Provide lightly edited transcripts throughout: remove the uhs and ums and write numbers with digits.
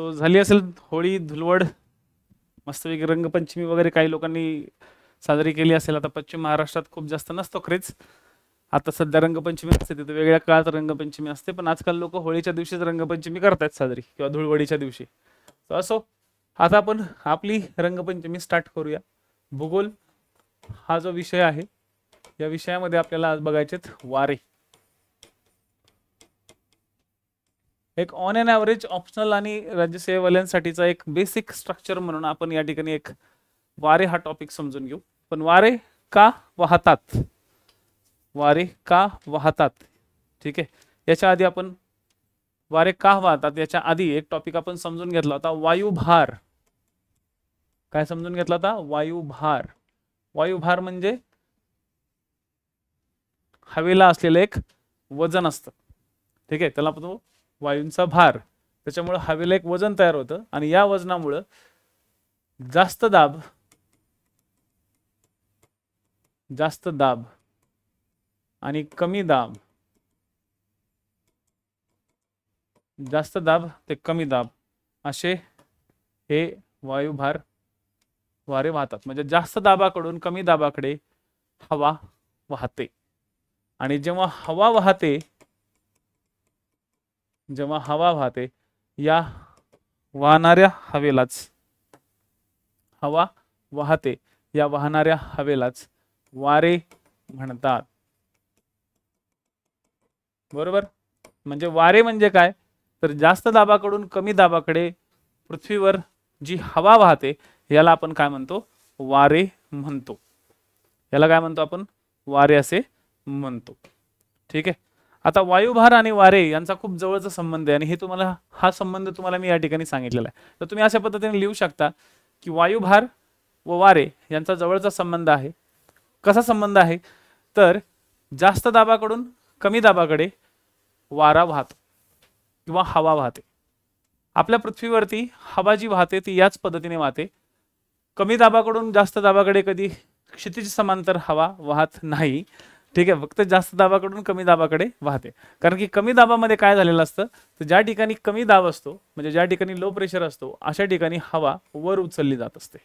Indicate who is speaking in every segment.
Speaker 1: So झाली असेल होळी धुलवड, मस्तपैकी रंगपंचमी वगैरे काही लोकांनी साजरी केली असेल. आता पश्चिम महाराष्ट्रात खूप जास्त नसतो क्रेज. आता सध्या रंगपंचमी असते, तिथे वेगळ्या काळात रंगपंचमी असते, पण आजकाल लोक होळीच्या दिवशीच रंगपंचमी करतात साजरी किंवा धुळवडीच्या दिवशी. तर असो, आता आपण आपली रंगपंचमी स्टार्ट करूया. भूगोल हा जो विषय आहे, या विषयामध्ये आपल्याला आज बघायचेत वारे. एक ऑन एन ॲव्हरेज ऑप्शनल आणि राज्यसेवेवाल्यांसाठीचा एक बेसिक स्ट्रक्चर म्हणून आपण या ठिकाणी एक वारे हा टॉपिक समजून घेऊ. पण वारे का वाहतात, वारे का वाहतात, ठीक आहे. याच्या आधी आपण वारे का वाहतात याच्या आधी एक टॉपिक आपण समजून घेतला होता, वायुभार. काय समजून घेतला होता? वायुभार. वायुभार म्हणजे हवेला असलेलं एक वजन असतं, ठीक आहे. त्याला आपण वायूंचा भार. त्याच्यामुळे हवेला एक वजन तयार होतं आणि या वजनामुळे जास्त दाब आणि कमी दाब, जास्त दाब ते कमी दाब असे हे वायुभार वारे वाहतात. म्हणजे जास्त दाबाकडून कमी दाबाकडे हवा वाहते. आणि जेव्हा हवा वाहते या वाहणाऱ्या हवेलाच वारे म्हणतात. बरोबर. म्हणजे वारे म्हणजे काय, तर जास्त दाबाकडून कमी दाबाकडे पृथ्वीवर जी हवा वाहते याला आपण काय म्हणतो? वारे म्हणतो. याला काय म्हणतो आपण? वारे असे म्हणतो, ठीक आहे. आता वायुभार आणि वारे यांचा खूप जवळचा संबंध आहे आणि हे तुम्हाला हा संबंध तुम्हाला मी या ठिकाणी सांगितलेला आहे. तर तुम्ही अशा पद्धतीने लिहू शकता की वायुभार व वारे यांचा जवळचा संबंध आहे. कसा संबंध आहे, तर जास्त दाबाकडून कमी दाबाकडे वारा वाहतो किंवा हवा वाहते. आपल्या पृथ्वीवरती हवा जी वाहते ती याच पद्धतीने वाहते. कमी दाबाकडून जास्त दाबाकडे कधी क्षितिज समांतर हवा वाहत नाही, ठीक आहे. फक्त जास्त दाबाकडून कमी दाबाकडे वाहते. कारण की कमी दाबामध्ये काय झालेलं असतं, तर ज्या ठिकाणी कमी दाब असतो म्हणजे ज्या ठिकाणी लो प्रेशर असतो अशा ठिकाणी हवा वर उचलली जात असते.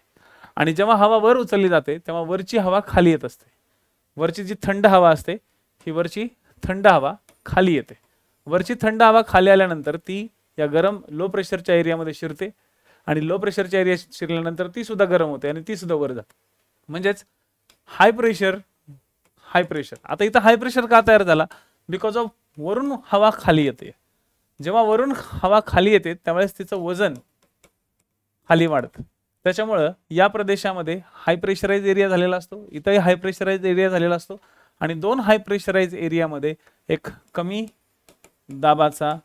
Speaker 1: आणि जेव्हा हवा वर उचलली जाते तेव्हा वरची हवा खाली येत असते. वरची जी थंड हवा असते ही वरची थंड हवा खाली येते. वरची थंड हवा खाली आल्यानंतर ती या गरम लो प्रेशरच्या एरियामध्ये शिरते आणि लो प्रेशरच्या एरिया शिरल्यानंतर ती सुद्धा गरम होते आणि ती सुद्धा वर जाते. म्हणजेच हाय प्रेशर. आता इथं हाय प्रेशर का तयार झाला? बिकॉज ऑफ वरून हवा खाली येते. जेव्हा वरून हवा खाली येते त्यावेळेस तिचं वजन खाली वाढतं. त्याच्यामुळं या प्रदेशामध्ये हाय प्रेशराइज एरिया झालेला असतो, इथंही हाय प्रेशराइज एरिया झालेला असतो आणि दोन हाय प्रेशराइज एरियामध्ये एक कमी दाबाचा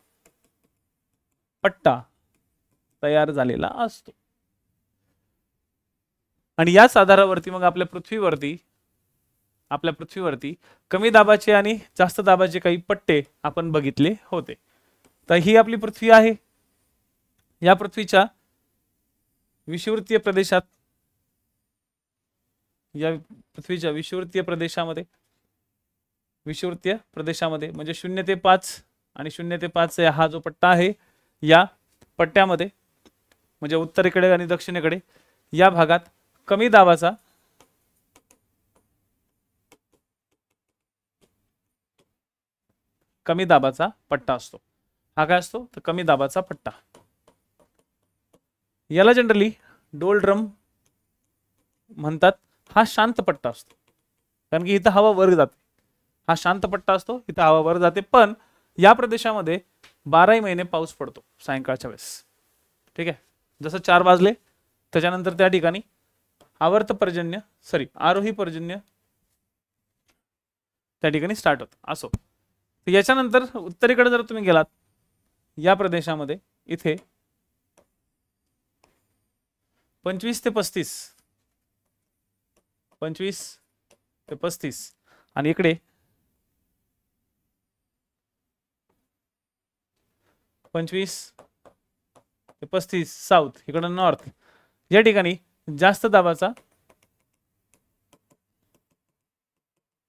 Speaker 1: पट्टा तयार झालेला असतो. आणि याच आधारावरती मग आपल्या पृथ्वीवरती कमी दाबाचे आणि जास्त दाबाचे काही पट्टे आपण बघितले होते. तर ही आपली पृथ्वी आहे. या पृथ्वीच्या विषुवृत्तीय प्रदेशामध्ये म्हणजे 0 ते 5 आणि 0 ते 5 हा जो पट्टा आहे, या पट्ट्यामध्ये म्हणजे उत्तरेकडे आणि दक्षिणेकडे या भागात कमी दाबाचा पट्टा असतो. हा काय असतो? तर कमी दाबाचा पट्टा. याला जनरली डोलड्रम म्हणतात. हा शांत पट्टा असतो कारण की इथं हवा वर जाते. हा शांत पट्टा असतो, इथं हवा वर जाते. पण या प्रदेशामध्ये 12 महिने पाऊस पडतो सायंकाळच्या वेळेस, ठीक आहे. जसं 4 वाजले त्याच्यानंतर त्या ठिकाणी आरोही पर्जन्य त्या ठिकाणी स्टार्ट होतं. असो, याच्यानंतर उत्तरेकडे जर तुम्ही गेलात या प्रदेशामध्ये इथे 25 ते 35 आणि इकडे 25 ते 35 साऊथ, इकडे नॉर्थ, या ठिकाणी जास्त दाबाचा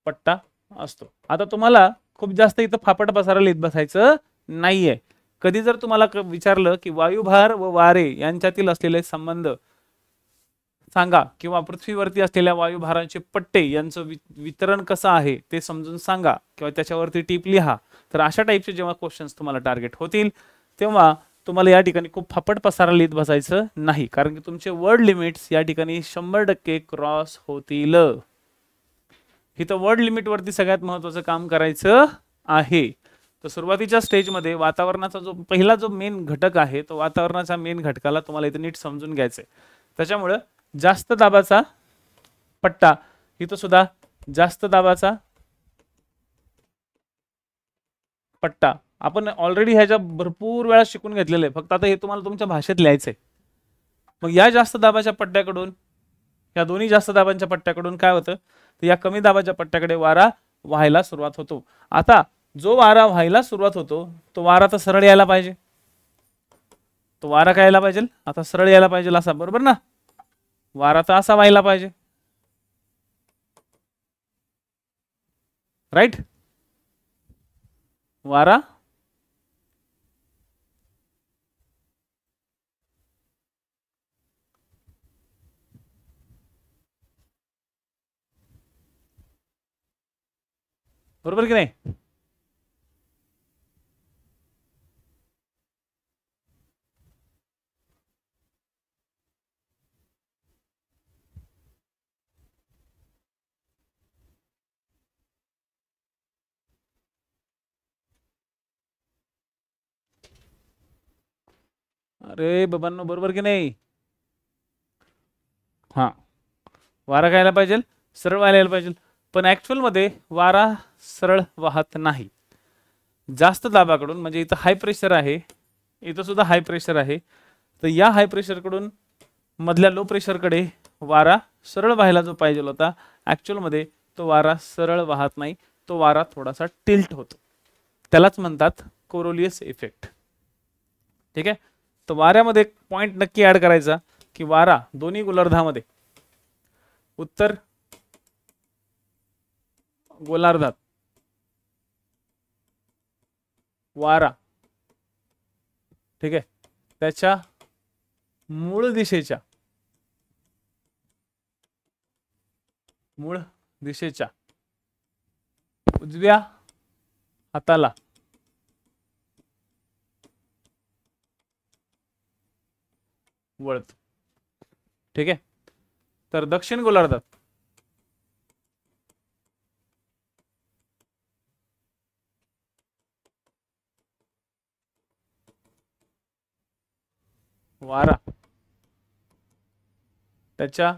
Speaker 1: पट्टा असतो. आता तुम्हाला खूप जास्त इथं फापट पसारा लिहित बसायचं नाहीये, कधी जर तुम्हाला विचारलं की वायुभार व वारे यांच्यातील असलेले संबंध सांगा किंवा पृथ्वीवरती असलेल्या वायुभारांचे पट्टे यांचं वितरण कसं आहे ते समजून सांगा किंवा त्याच्यावरती टिप लिहा, तर अशा टाईपचे जेव्हा क्वेश्चन्स तुम्हाला टार्गेट होतील तेव्हा तुम्हाला या ठिकाणी खूप फापट पसारा लिहित बसायचं नाही, कारण की तुमचे वर्ड लिमिट्स या ठिकाणी 100% क्रॉस होतील. इथं वर्ड लिमिट वरती सगळ्यात महत्त्वाचं काम करायचं आहे. तर सुरुवातीच्या स्टेजमध्ये वातावरणाचा जो पहिला जो मेन घटक आहे तो वातावरणाच्या मेन घटकाला तुम्हाला इथे नीट समजून घ्यायचंय. त्याच्यामुळे जास्त दाबाचा पट्टा, इथं सुद्धा जास्त दाबाचा पट्टा आपण ऑलरेडी ह्याच्या भरपूर वेळा शिकून घेतलेलं आहे, फक्त आता हे तुम्हाला तुमच्या भाषेत लिहायचंय. मग या जास्त दाबाच्या पट्ट्याकडून, या दोन्ही जास्त दाबांच्या पट्ट्याकडून काय होतं, तर या कमी दाबाच्या पट्ट्याकडे वारा व्हायला सुरुवात होतो. आता जो वारा व्हायला सुरुवात होतो तो वारा तर सरळ यायला पाहिजे, तो वारा काय यायला पाहिजे, आता सरळ यायला पाहिजे असा, बरोबर ना. वारा तर असा व्हायला पाहिजे, राईट. वारा बरोबर की नाही. अरे बाबांनो, बरोबर की नाही. हा, वारा काय यायला पाहिजे, सरळ व्हायला पाहिजे. पण ऍक्च्युअल मध्ये वारा सरळ वाहत नाही. जास्त दाबाकडून, म्हणजे इथं हाय प्रेशर आहे, इथं सुद्धा हाय प्रेशर आहे, तर या हाय प्रेशर कडून मधल्या लो प्रेशर कडे वारा सरळ व्हायला जो पाहिजे होता, ऍक्च्युअल मध्ये तो वारा सरळ वाहत नाही, तो वारा थोडासा टिल्ट होतो. त्यालाच म्हणतात कोरोलियस इफेक्ट. ठीक आहे. तर वाऱ्यामध्ये एक पॉइंट नक्की ऍड करायचा की वारा दोन्ही गोलार्धामध्ये, उत्तर गोलार्धात वारा, ठीक आहे, त्याच्या मूळ दिशेच्या उजव्या हाताला वळतो. ठीक आहे. तर दक्षिण गोलार्धात वारा त्याच्या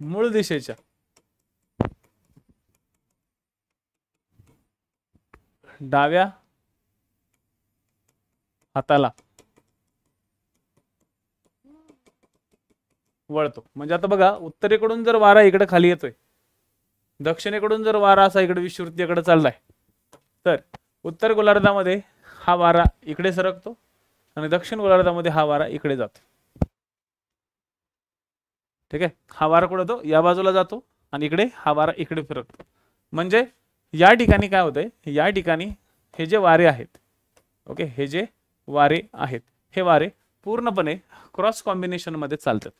Speaker 1: मूळ दिशेच्या डाव्या हाताला वळतो. म्हणजे आता बघा, उत्तरेकडून जर वारा इकडे खाली येतोय, दक्षिणेकडून जर वारा असा इकडे विषुववृत्तीकडे चाललाय, तर उत्तर गोलार्धामध्ये हा वारा इकडे सरकतो आणि दक्षिण गोलार्धामध्ये हा वारा इकडे जातो. ठीक आहे. हा वारा कुठे जातो, या बाजूला जातो आणि इकडे हा वारा इकडे फिरतो. म्हणजे या ठिकाणी काय होतंय, या ठिकाणी हे जे वारे आहेत, ओके, हे जे वारे आहेत, हे वारे पूर्णपणे क्रॉस कॉम्बिनेशन मध्ये चालतात.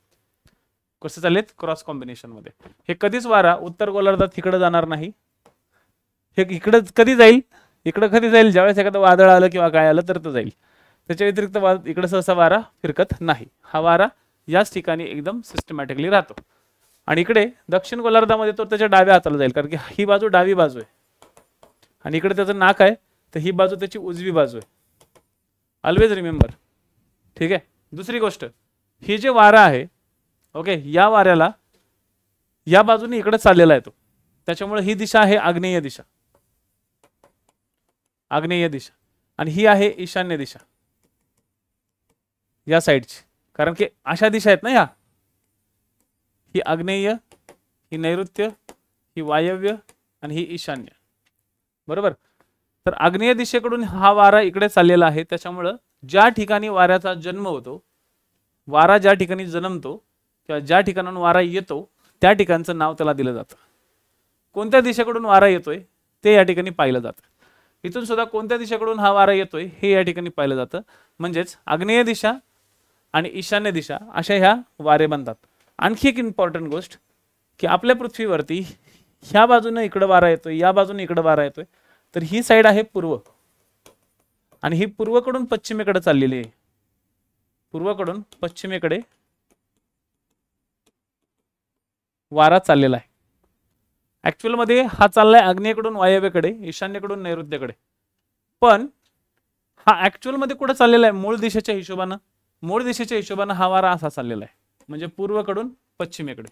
Speaker 1: कसे चाललेत, क्रॉस कॉम्बिनेशन मध्ये. हे कधीच वारा उत्तर गोलार्धात इकडे जाणार नाही. हे इकडे कधी जाईल, इकडे कधी जाईल, ज्यावेळेस एखादं वादळ आलं किंवा काय आलं तर तो जाईल. त्याच्या व्यतिरिक्त इकडे सहसा वारा फिरकत नाही. हा वारा याच ठिकाणी एकदम सिस्टमॅटिकली राहतो. आणि इकडे दक्षिण गोलार्धामध्ये तो त्याच्या डाव्या हाताला जाईल, कारण की ही बाजू डावी बाजू आहे आणि इकडे त्याचं नाक आहे, तर ही बाजू त्याची उजवी बाजू आहे. Always remember. ठीक आहे. दुसरी गोष्ट, ही जे वारा आहे, ओके, या वाऱ्याला या बाजूने इकडे चाललेला आहे तो, त्याच्यामुळे ही दिशा आहे आग्नेय दिशा, आग्नेय दिशा, आणि ही आहे ईशान्य दिशा या साईडची. कारण की अशा दिशा आहेत ना या, ही आग्नेय, ही नैऋत्य, ही वायव्य आणि ही ईशान्य, बरोबर. तर आग्नेय दिशेकडून हा वारा इकडे चाललेला आहे, त्याच्यामुळं ज्या ठिकाणी वाऱ्याचा जन्म होतो, वारा ज्या ठिकाणी जन्मतो किंवा ज्या ठिकाणाहून वारा येतो त्या ठिकाणचं नाव त्याला दिलं जातं. कोणत्या दिशेकडून वारा येतोय ते या ठिकाणी पाहिलं जातं. इथून सुद्धा कोणत्या दिशेकडून हा वारा येतोय हे या ठिकाणी पाहिलं जातं. म्हणजेच आग्नेय दिशा आणि ईशान्य दिशा अशा ह्या वारे बनतात. आणखी एक इम्पॉर्टंट गोष्ट की आपल्या पृथ्वीवरती ह्या बाजूने इकडं वारा येतोय, या बाजूने इकडं वारा येतोय, तर ही साईड आहे पूर्व आणि ही पूर्वकडून पश्चिमेकडे चाललेली आहे. पूर्वकडून पश्चिमेकडे वारा चाललेला आहे. ऍक्च्युअल मध्ये हा चाललाय आग्नेयकडून वायव्येकडे, ईशान्येकडून नैऋत्येकडे. पण हा ऍक्च्युअल मध्ये कुठे चाललेला आहे? मूळ दिशेच्या हिशोबानं. मूळ दिशेच्या हिशोबानं हा वारा असा चाललेला आहे, म्हणजे पूर्वकडून पश्चिमेकडे.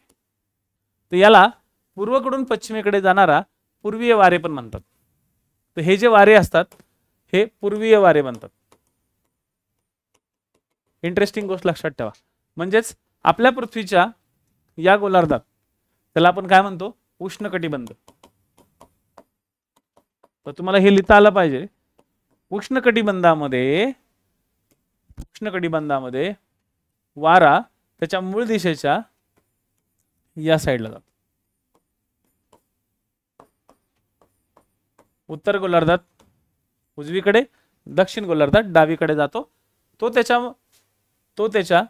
Speaker 1: तर याला पूर्वकडून पश्चिमेकडे जाणारा पूर्वीय वारे पण म्हणतात. तर हे जे वारे असतात हे पूर्वीय वारे बनतात. इंटरेस्टिंग गोष्ट लक्षात ठेवा. म्हणजेच आपल्या पृथ्वीच्या या गोलार्धात त्याला आपण काय म्हणतो? उष्णकटिबंध. तर तुम्हाला हे लिहिता आलं पाहिजे. उष्णकटिबंधामध्ये वारा त्याच्या मूळ दिशेच्या या साईडला जातो. उत्तर गोलार्धात उजवीकडे, दक्षिण गोलार्धात डावीकडे जातो. तो त्याच्या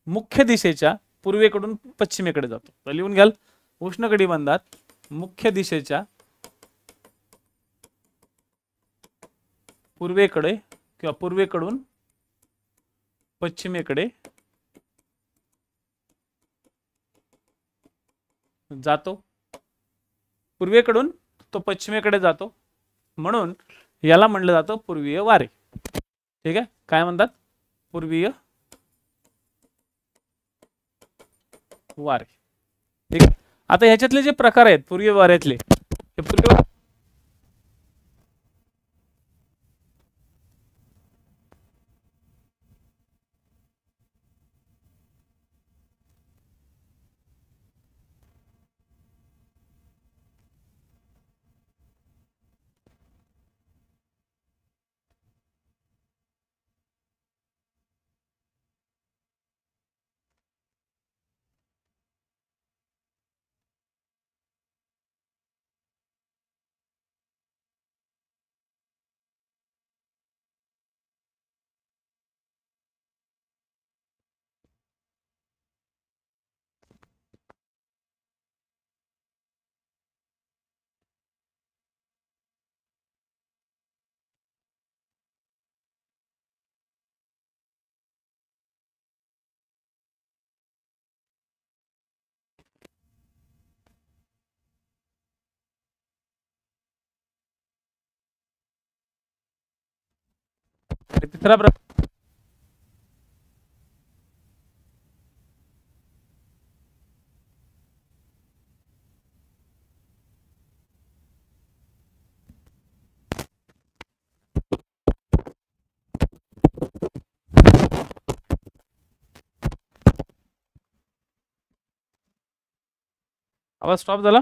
Speaker 1: मुख्य दिशेच्या पूर्वेकडून पश्चिमेकडे जातो. तर लिहून घ्याल, उष्णकटिबंधात मुख्य दिशेच्या पूर्वेकडे किंवा पूर्वेकडून पश्चिमेकडे जातो. पूर्वेकडून तो पश्चिमेकडे जातो, म्हणून याला म्हणलं जातं पूर्वीय वारे. ठीक आहे, काय म्हणतात? पूर्वीय वारे. ठीक आहे. आता ह्याच्यातले जे प्रकार आहेत पूर्वीय वाऱ्यातले, हे पूर्वीय तिसरा प्रकार आवाज स्टॉप झाला.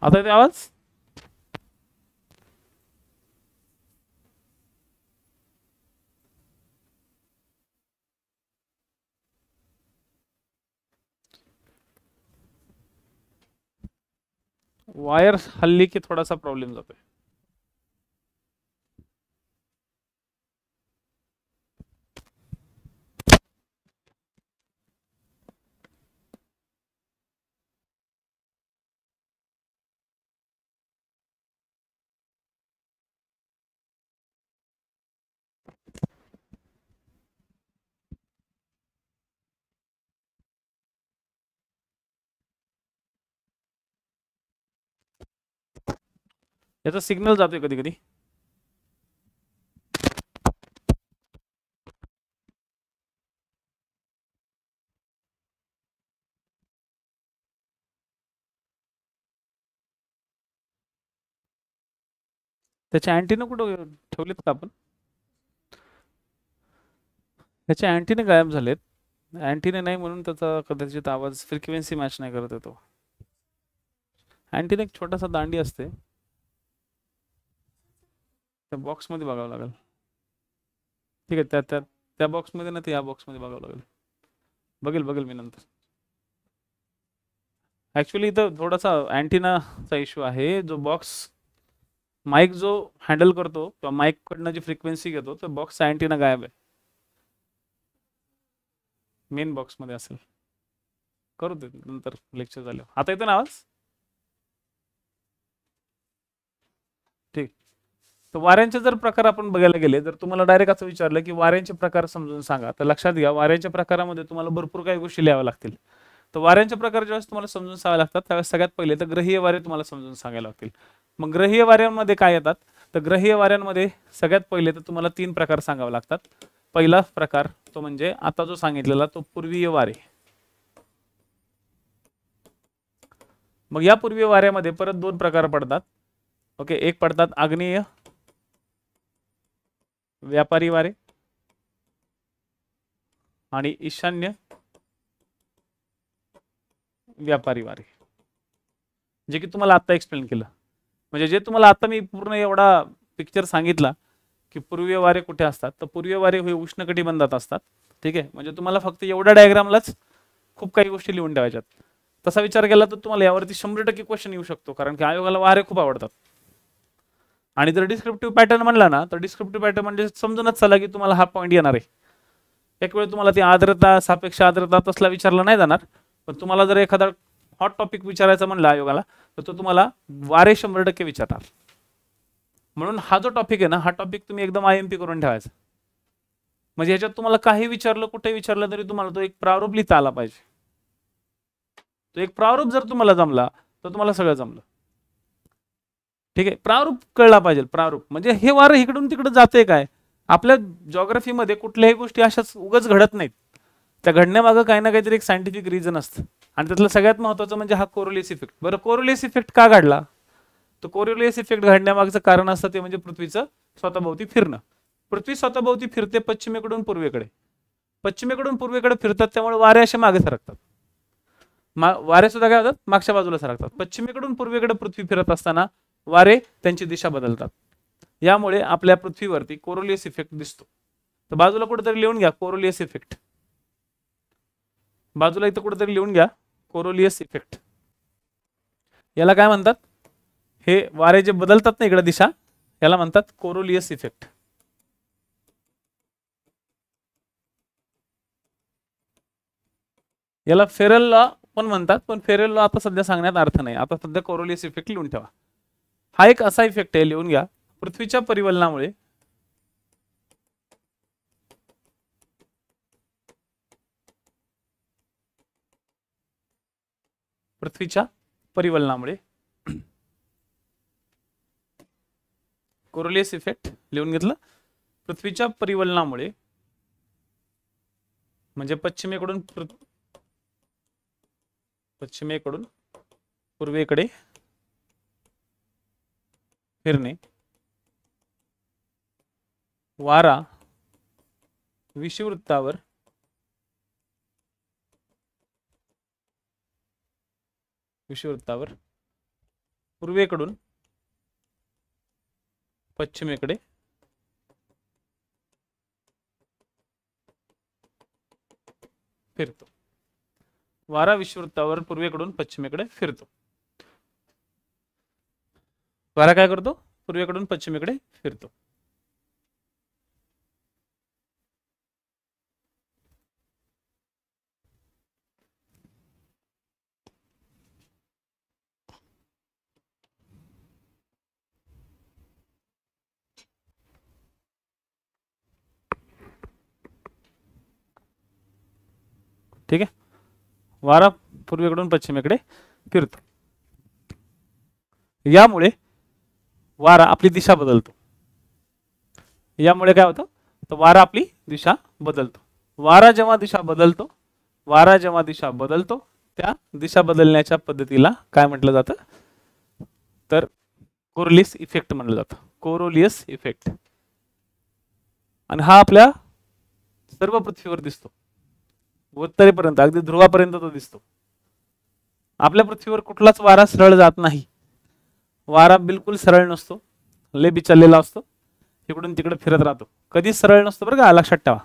Speaker 1: आता येते आवाज? वायर हल्ली की थोडासा प्रॉब्लेम जातोय. याचा सिग्नल जातोय कधी कधी. त्याचे अँटीना कुठं ठेवलेत का आपण? त्याचे अँटीने गायब झालेत. अँटीने नाही म्हणून त्याचा कदाचित आवाज फ्रिक्वेन्सी मॅच नाही करत येतो. अँटीना एक छोटासा दांडी असते, त्या बॉक्समध्ये बघावं लागेल. ठीक आहे, त्या त्या त्या बॉक्समध्ये ना, ते या बॉक्समध्ये बघावं लागेल. बघेल मी नंतर. ऍक्च्युली इथं थोडासा अँटिनाचा इश्यू आहे. जो बॉक्स माईक जो हँडल करतो किंवा माईक कडनं जी फ्रिक्वेन्सी घेतो तो बॉक्सचा अँटिना गायब आहे. मेन बॉक्समध्ये असेल. करू दे नंतर लेक्चर झालं. आता येतो ना आवाज? ठीक. तर वाऱ्यांचे जर प्रकार आपण बघायला गेले, जर तुम्हाला डायरेक्ट असं विचारलं की वाऱ्यांचे प्रकार समजून सांगा, तर लक्षात घ्या वाऱ्यांच्या प्रकारामध्ये तुम्हाला भरपूर काही गोष्टी लिहाव्या लागतील. तर वाऱ्यांचे प्रकार ज्यावेळेस तुम्हाला समजून सांगावे लागतात त्यावेळेस सगळ्यात पहिले तर ग्रहीय वारे तुम्हाला समजून सांगायला लागतील. मग ग्रहीय वाऱ्यांमध्ये काय येतात? तर ग्रहीय वाऱ्यांमध्ये सगळ्यात पहिले तर तुम्हाला 3 प्रकार सांगावे लागतात. पहिला प्रकार तो म्हणजे आता जो सांगितलेला तो पूर्वीय वारे. मग या पूर्वीय वाऱ्यामध्ये परत 2 प्रकार पडतात. ओके, एक पडतात आग्नेय व्यापारी वारे आणि ईशान्य व्यापारी वारे, जे की तुम्हाला आता एक्सप्लेन केलं. म्हणजे जे तुम्हाला आता मी पूर्ण एवढा पिक्चर सांगितला की पूर्वीय वारे कुठे असतात, तर पूर्वीय वारे हे उष्णकटिबंधात असतात. ठीक आहे, म्हणजे तुम्हाला फक्त एवढ्या डायग्रामलाच खूप काही गोष्टी लिहून ठेवायच्यात. तसा विचार केला तर तुम्हाला यावरती 100% क्वेश्चन येऊ शकतो, कारण की आयोगाला वारे खूप आवडतात. आणि जर डिस्क्रिप्टिव्ह पॅटर्न म्हणला ना, तर डिस्क्रिप्टिव्ह पॅटर्न म्हणजे समजूनच चला की तुम्हाला हा पॉईंट येणार आहे. एक वेळ तुम्हाला ती आर्द्रता, सापेक्ष आर्द्रता तसला विचारला नाही जाणार, पण तुम्हाला जर एखादा हॉट टॉपिक विचारायचा म्हणला आयोगाला तर तो तुम्हाला वारे 100% विचारणार. म्हणून हा जो टॉपिक आहे ना, हा टॉपिक तुम्ही एकदम IMP करून ठेवायचा. म्हणजे ह्याच्यात तुम्हाला काही विचारलं, कुठे विचारलं तरी तुम्हाला तो एक प्रारूप लिहिता आला पाहिजे. तो एक प्रारूप जर तुम्हाला जमला तर तुम्हाला सगळं जमलं. ठीक आहे, प्रारूप कळला पाहिजे. प्रारूप म्हणजे हे वारं इकडून तिकडे जाते काय, आपल्या जॉग्राफीमध्ये कुठल्याही गोष्टी अशाच उगाच घडत नाहीत. त्या घडण्यामागं काही ना काहीतरी एक सायंटिफिक रिझन असतं. आणि त्यातलं सगळ्यात महत्त्वाचं म्हणजे हा कोरोलियस इफेक्ट. बरं, कोरोलियस इफेक्ट का घडला? तर कोरोलियस इफेक्ट घडण्यामागचं कारण असतं ते म्हणजे पृथ्वीचं स्वतःभोवती फिरणं. पृथ्वी स्वतःभोवती फिरते पश्चिमेकडून पूर्वेकडे. पश्चिमेकडून पूर्वेकडे फिरतात, त्यामुळे वारे असे मागे सरकतात. वारे सुद्धा काय होतात? मागच्या बाजूला सरकतात. पश्चिमेकडून पूर्वेकडे पृथ्वी फिरत असताना वारे त्यांची दिशा बदलतात. यामुळे आपल्या पृथ्वीवरती कोरोलियस इफेक्ट दिसतो. तर बाजूला कुठेतरी लिहून घ्या कोरोलियस इफेक्ट. बाजूला इथं कुठेतरी लिहून घ्या कोरोलियस इफेक्ट. याला काय म्हणतात? हे वारे जे बदलतात ना इकडे दिशा, याला म्हणतात कोरोलियस इफेक्ट. याला फेरल लॉ पण म्हणतात, पण फेरल लॉ आता सध्या सांगण्यात अर्थ नाही. आता सध्या कोरोलियस इफेक्ट लिहून ठेवा. हा एक असा इफेक्ट आहे, लिहून घ्या. पृथ्वीच्या परिवलनामुळे कोरोलियस इफेक्ट लिहून घेतलं. पृथ्वीच्या परिवलनामुळे म्हणजे पश्चिमेकडून पूर्वेकडे फिरणे, वारा विषुववृत्तावर पूर्वेकडून पश्चिमेकडे फिरतो. वारा विषुववृत्तावर पूर्वेकडून पश्चिमेकडे फिरतो. वारा काय करतो? पूर्वेकडून पश्चिमेकडे फिरतो. ठीक आहे, वारा पूर्वेकडून पश्चिमेकडे फिरतो. यामुळे वारा आपली दिशा बदलतो. यामुळे काय होतं? तर वारा आपली दिशा बदलतो. वारा जेव्हा दिशा बदलतो त्या दिशा बदलण्याच्या पद्धतीला काय म्हटलं जातं? तर कोरोलियस इफेक्ट म्हटलं जातं. Coriolis effect. आणि हा आपल्या सर्व पृथ्वीवर दिसतो. उत्तरेपर्यंत, अगदी ध्रुवापर्यंत तो दिसतो. आपल्या पृथ्वीवर कुठलाच वारा सरळ जात नाही. वारा बिलकुल सरळ नसतो, लय बिचललेला असतो, इकडून तिकडे फिरत राहतो. कधीच सरळ नसतो बरं का, लक्षात ठेवा.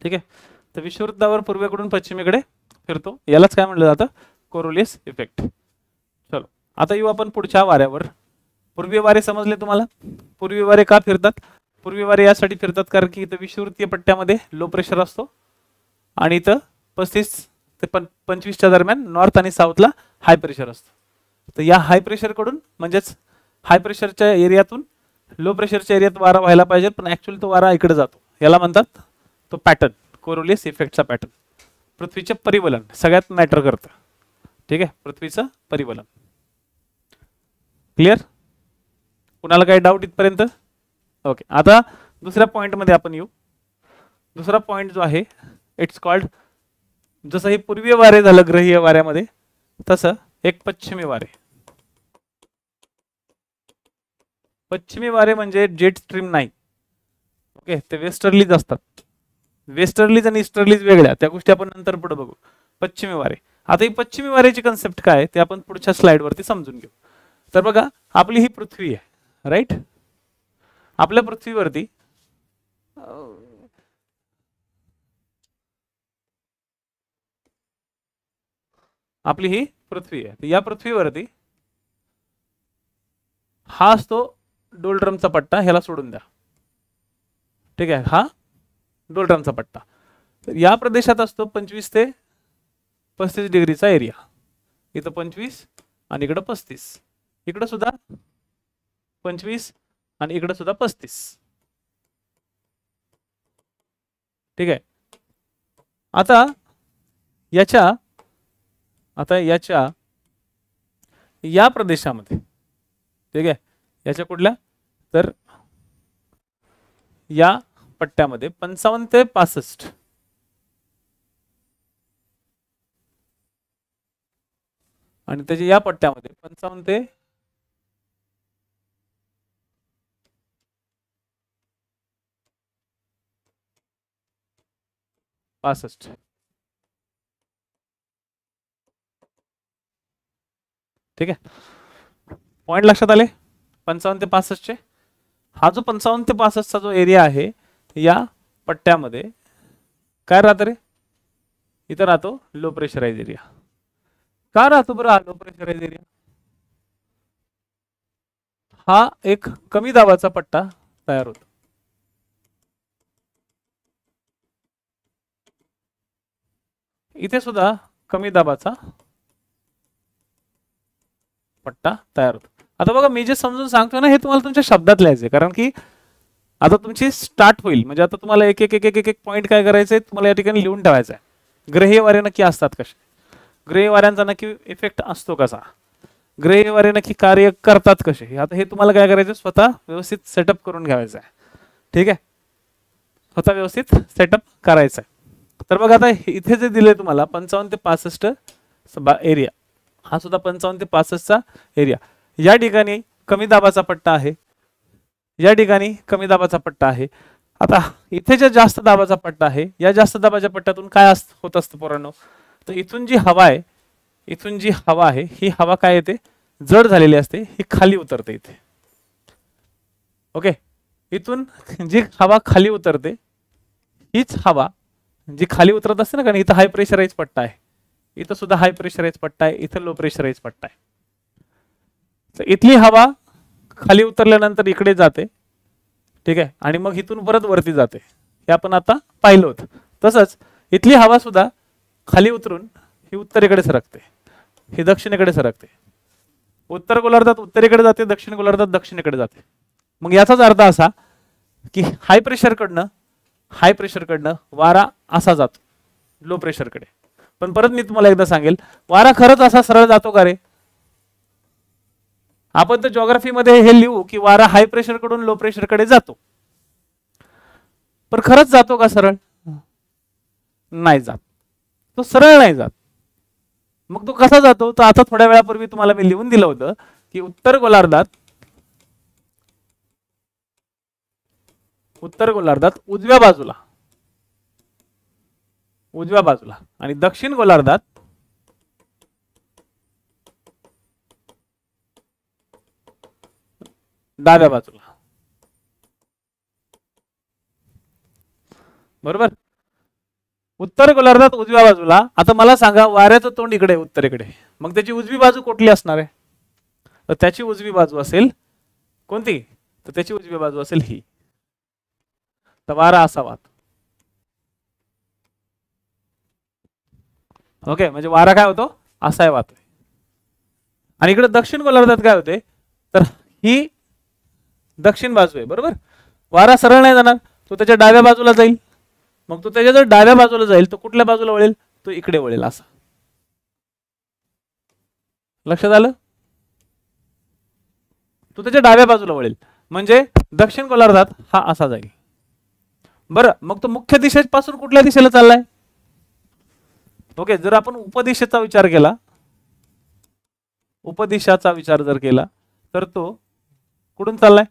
Speaker 1: ठीक आहे. तर विषुववृत्तावर पूर्वेकडून पश्चिमेकडे फिरतो, यालाच काय म्हटलं जातं, कोरोलियस इफेक्ट. चलो आता येऊ आपण पुढच्या वाऱ्यावर. पूर्वी वारे समजले तुम्हाला. पूर्वी वारे का फिरतात? पूर्वी वारे यासाठी फिरतात कारण की इथं विषुववृत्तीय पट्ट्यामध्ये लो प्रेशर असतो आणि इथं 35 ते 25च्या दरम्यान नॉर्थ आणि साऊथला हाय प्रेशर असतं. तर या हाय प्रेशरकडून म्हणजेच हाय प्रेशरच्या एरियातून लो प्रेशरच्या एरियात वारा व्हायला पाहिजे, पण ऍक्च्युअली तो वारा इकडे जातो. याला म्हणतात तो पॅटर्न, कोरोलियस इफेक्टचा पॅटर्न. पृथ्वीचे परिवलन सगळ्यात मॅटर करतं. ठीक आहे, पृथ्वीचं परिवलन. क्लिअर? कुणाला काही डाऊट इथपर्यंत? ओके. आता दुसऱ्या पॉइंटमध्ये आपण येऊ. दुसरा पॉइंट जो आहे इट्स कॉल्ड, जसं हे पूर्वीय वारे झालं ग्रहीय वाऱ्यामध्ये, तसं एक पश्चिमी वारे. पश्चिमी वारे म्हणजे जेट स्ट्रीम नाही. ओके, ते वेस्टर्लीज असतात. वेस्टर्लीज आणि ईस्टर्लीज वेगळ्या, त्या गोष्टी आपण नंतर पुढे बघू. पश्चिमी वारे. आता ही पश्चिमी वाऱ्याची कन्सेप्ट काय ते आपण पुढच्या स्लाइडवरती समजून घेऊ. तर बघा, आपली ही पृथ्वी आहे, राईट? आपल्या पृथ्वीवरती आपली ही पृथ्वी आहे. या पृथ्वीवरती हा असतो डोलड्रमचा पट्टा, ह्याला सोडून द्या. ठीक आहे, हा डोलड्रमचा पट्टा. तर या प्रदेशात असतो 25 ते 35 डिग्रीचा एरिया. इथं 25 आणि इकडं 35. इकडं सुद्धा 25 आणि इकडं सुद्धा 35. ठीक आहे. आता याच्या या प्रदेशामध्ये, ठीक आहे, याच्या कुठल्या, तर या पट्ट्यामध्ये 55 ते 65 आणि त्याच्या या पट्ट्यामध्ये 55 ते 65. ठीक आहे, पॉइंट लक्षात आले? 55 ते 65 चे. हा जो 55 ते 65 चा जो एरिया आहे, या पट्ट्यामध्ये काय राहतं रे? इथं राहतो लो प्रेशराइज एरिया. का राहतो बरं हा लो प्रेशराइज एरिया? हा एक कमी दाबाचा पट्टा तयार होतो. इथे सुद्धा कमी दाबाचा पट्टा तयार होतो. आता बघा, मी जे समजून सांगतोय ना, हे तुम्हाला तुमच्या शब्दात लिहायचंय, कारण की आता तुमची स्टार्ट होईल. म्हणजे आता तुम्हाला एक एक एक एक एक पॉईंट काय करायचंय, तुम्हाला या ठिकाणी लिहून ठेवायचं आहे. ग्रहीय वारे नक्की असतात कसे, ग्रहीय वाऱ्यांचा नक्की इफेक्ट असतो कसा, ग्रहीय वारे नक्की कार्य करतात कसे, आता हे तुम्हाला काय करायचं, स्वतः व्यवस्थित सेटअप करून घ्यायचं आहे. ठीक आहे, स्वतः व्यवस्थित सेटअप करायचं आहे. तर बघा, आता इथे जे दिले तुम्हाला 55 ते 65 एरिया, हा सुद्धा 55 ते 65चा एरिया. या ठिकाणी कमी दाबाचा पट्टा आहे, या ठिकाणी कमी दाबाचा पट्टा आहे. आता इथे जे जास्त दाबाचा पट्टा आहे, या जास्त दाबाच्या पट्ट्यातून काय होत असतं पोरांनो, तर इथून जी हवा आहे, इथून जी हवा आहे, ही हवा काय येते, जड झालेली असते, ही खाली उतरते इथे. ओके, इथून जी हवा खाली उतरते, हीच हवा जी खाली उतरत असते ना, कारण इथं हाय प्रेशराइज पट्टा आहे, इथं सुद्धा हाय प्रेशराइज पट्टा आहे, इथं लो प्रेशराइज पट्टा आहे. तर इथली हवा खाली उतरल्यानंतर इकडे जाते. ठीक आहे, आणि मग इथून परत वरती जाते, हे आपण आता पाहिलं होतं. तसंच इथली हवा सुद्धा खाली उतरून ही उत्तरेकडे सरकते, ही दक्षिणेकडे सरकते. उत्तर गोलार्धात उत्तरेकडे जाते, दक्षिण गोलार्धात दक्षिणेकडे जाते. मग याचाच अर्थ असा की हाय प्रेशरकडनं वारा असा जातो लो प्रेशरकडे. पण परत मी तुम्हाला एकदा सांगेल, वारा खरंच असा सरळ जातो का रे? आपण तर जॉग्राफीमध्ये हे लिहू की वारा हाय प्रेशरकडून लो प्रेशरकडे जातो, पण खरंच जातो का सरळ? नाही जात, तो सरळ नाही जात. मग तो कसा जातो? तर आता थोड्या वेळापूर्वी तुम्हाला मी लिहून दिलं होतं की उत्तर गोलार्धात उजव्या बाजूला आणि दक्षिण गोलार्धात डाव्या बाजूला. बरोबर? उत्तर गोलार्धात उजव्या बाजूला. आता मला सांगा, वाऱ्याचं तोंड इकडे उत्तरेकडे, मग त्याची उजवी बाजू कुठली असणार आहे? तर त्याची उजवी बाजू असेल कोणती? तर त्याची उजवी बाजू असेल ही. तर वारा असा वाहतो. ओके, म्हणजे वारा काय होतो? असा वाहतोय. आणि इकडे दक्षिण गोलार्धात काय होते? तर ही दक्षिण बाजू आहे, बरोबर. वारा सरळ नाही जाणार, तो त्याच्या डाव्या बाजूला जाईल. मग तो त्याच्या जर डाव्या बाजूला जाईल तो कुठल्या बाजूला वळेल? तो इकडे वळेल असा. लक्षात आलं? तो त्याच्या डाव्या बाजूला वळेल, म्हणजे दक्षिण गोलार्धात हा असा जाईल. बरं, मग तो मुख्य दिशेपासून कुठल्या दिशेला चाललाय? ओके, जर आपण उपदिशेचा विचार केला, उपदिशाचा विचार जर केला तर तो कुठून चाललाय?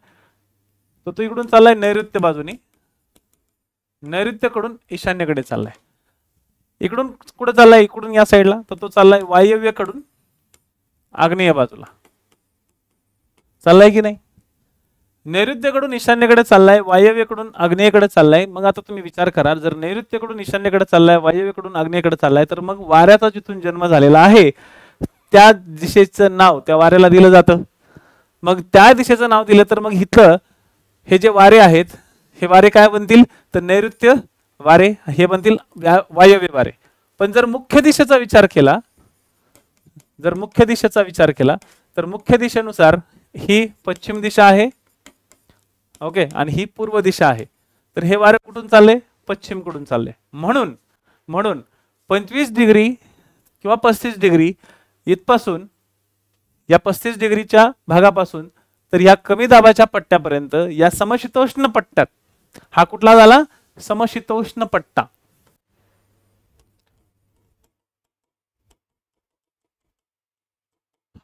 Speaker 1: तो इकडून चाललाय नैऋत्य बाजूने, नैऋत्यकडून ईशान्येकडे चाललाय. इकडून कुठे चाललाय? इकडून या साईडला. तर तो चाललाय वायव्येकडून आग्नेय बाजूला चाललाय की नाही? नैऋत्यकडून ईशान्येकडे चाललाय, वायव्येकडून आग्नेयेकडे चाललाय. मग आता तुम्ही विचार करा, जर नैऋत्यकडून ईशान्येकडे चाललाय, वायव्येकडून आग्नेयेकडे चाललाय, तर मग वाऱ्याचा जिथून जन्म झालेला आहे त्या दिशेचं नाव त्या वाऱ्याला दिलं जातं. मग त्या दिशेचं नाव दिलं तर मग इथं हे जे वारे आहेत हे वारे काय बनतील? तर नैऋत्य वारे हे बनतील वायव्य वारे. पण जर मुख्य दिशेचा विचार केला, जर मुख्य दिशेचा विचार केला तर मुख्य दिशेनुसार ही पश्चिम दिशा आहे, ओके, आणि ही पूर्व दिशा आहे. तर हे वारे कुठून चालले? पश्चिम कडून चालले. म्हणून म्हणून 25 डिग्री किंवा 35 डिग्री इथपासून, या 35 डिग्रीच्या भागापासून तर या कमी दाबाच्या पट्ट्यापर्यंत, या समशीतोष्ण पट्ट्यात, हा कुठला झाला? समशीतोष्ण पट्टा.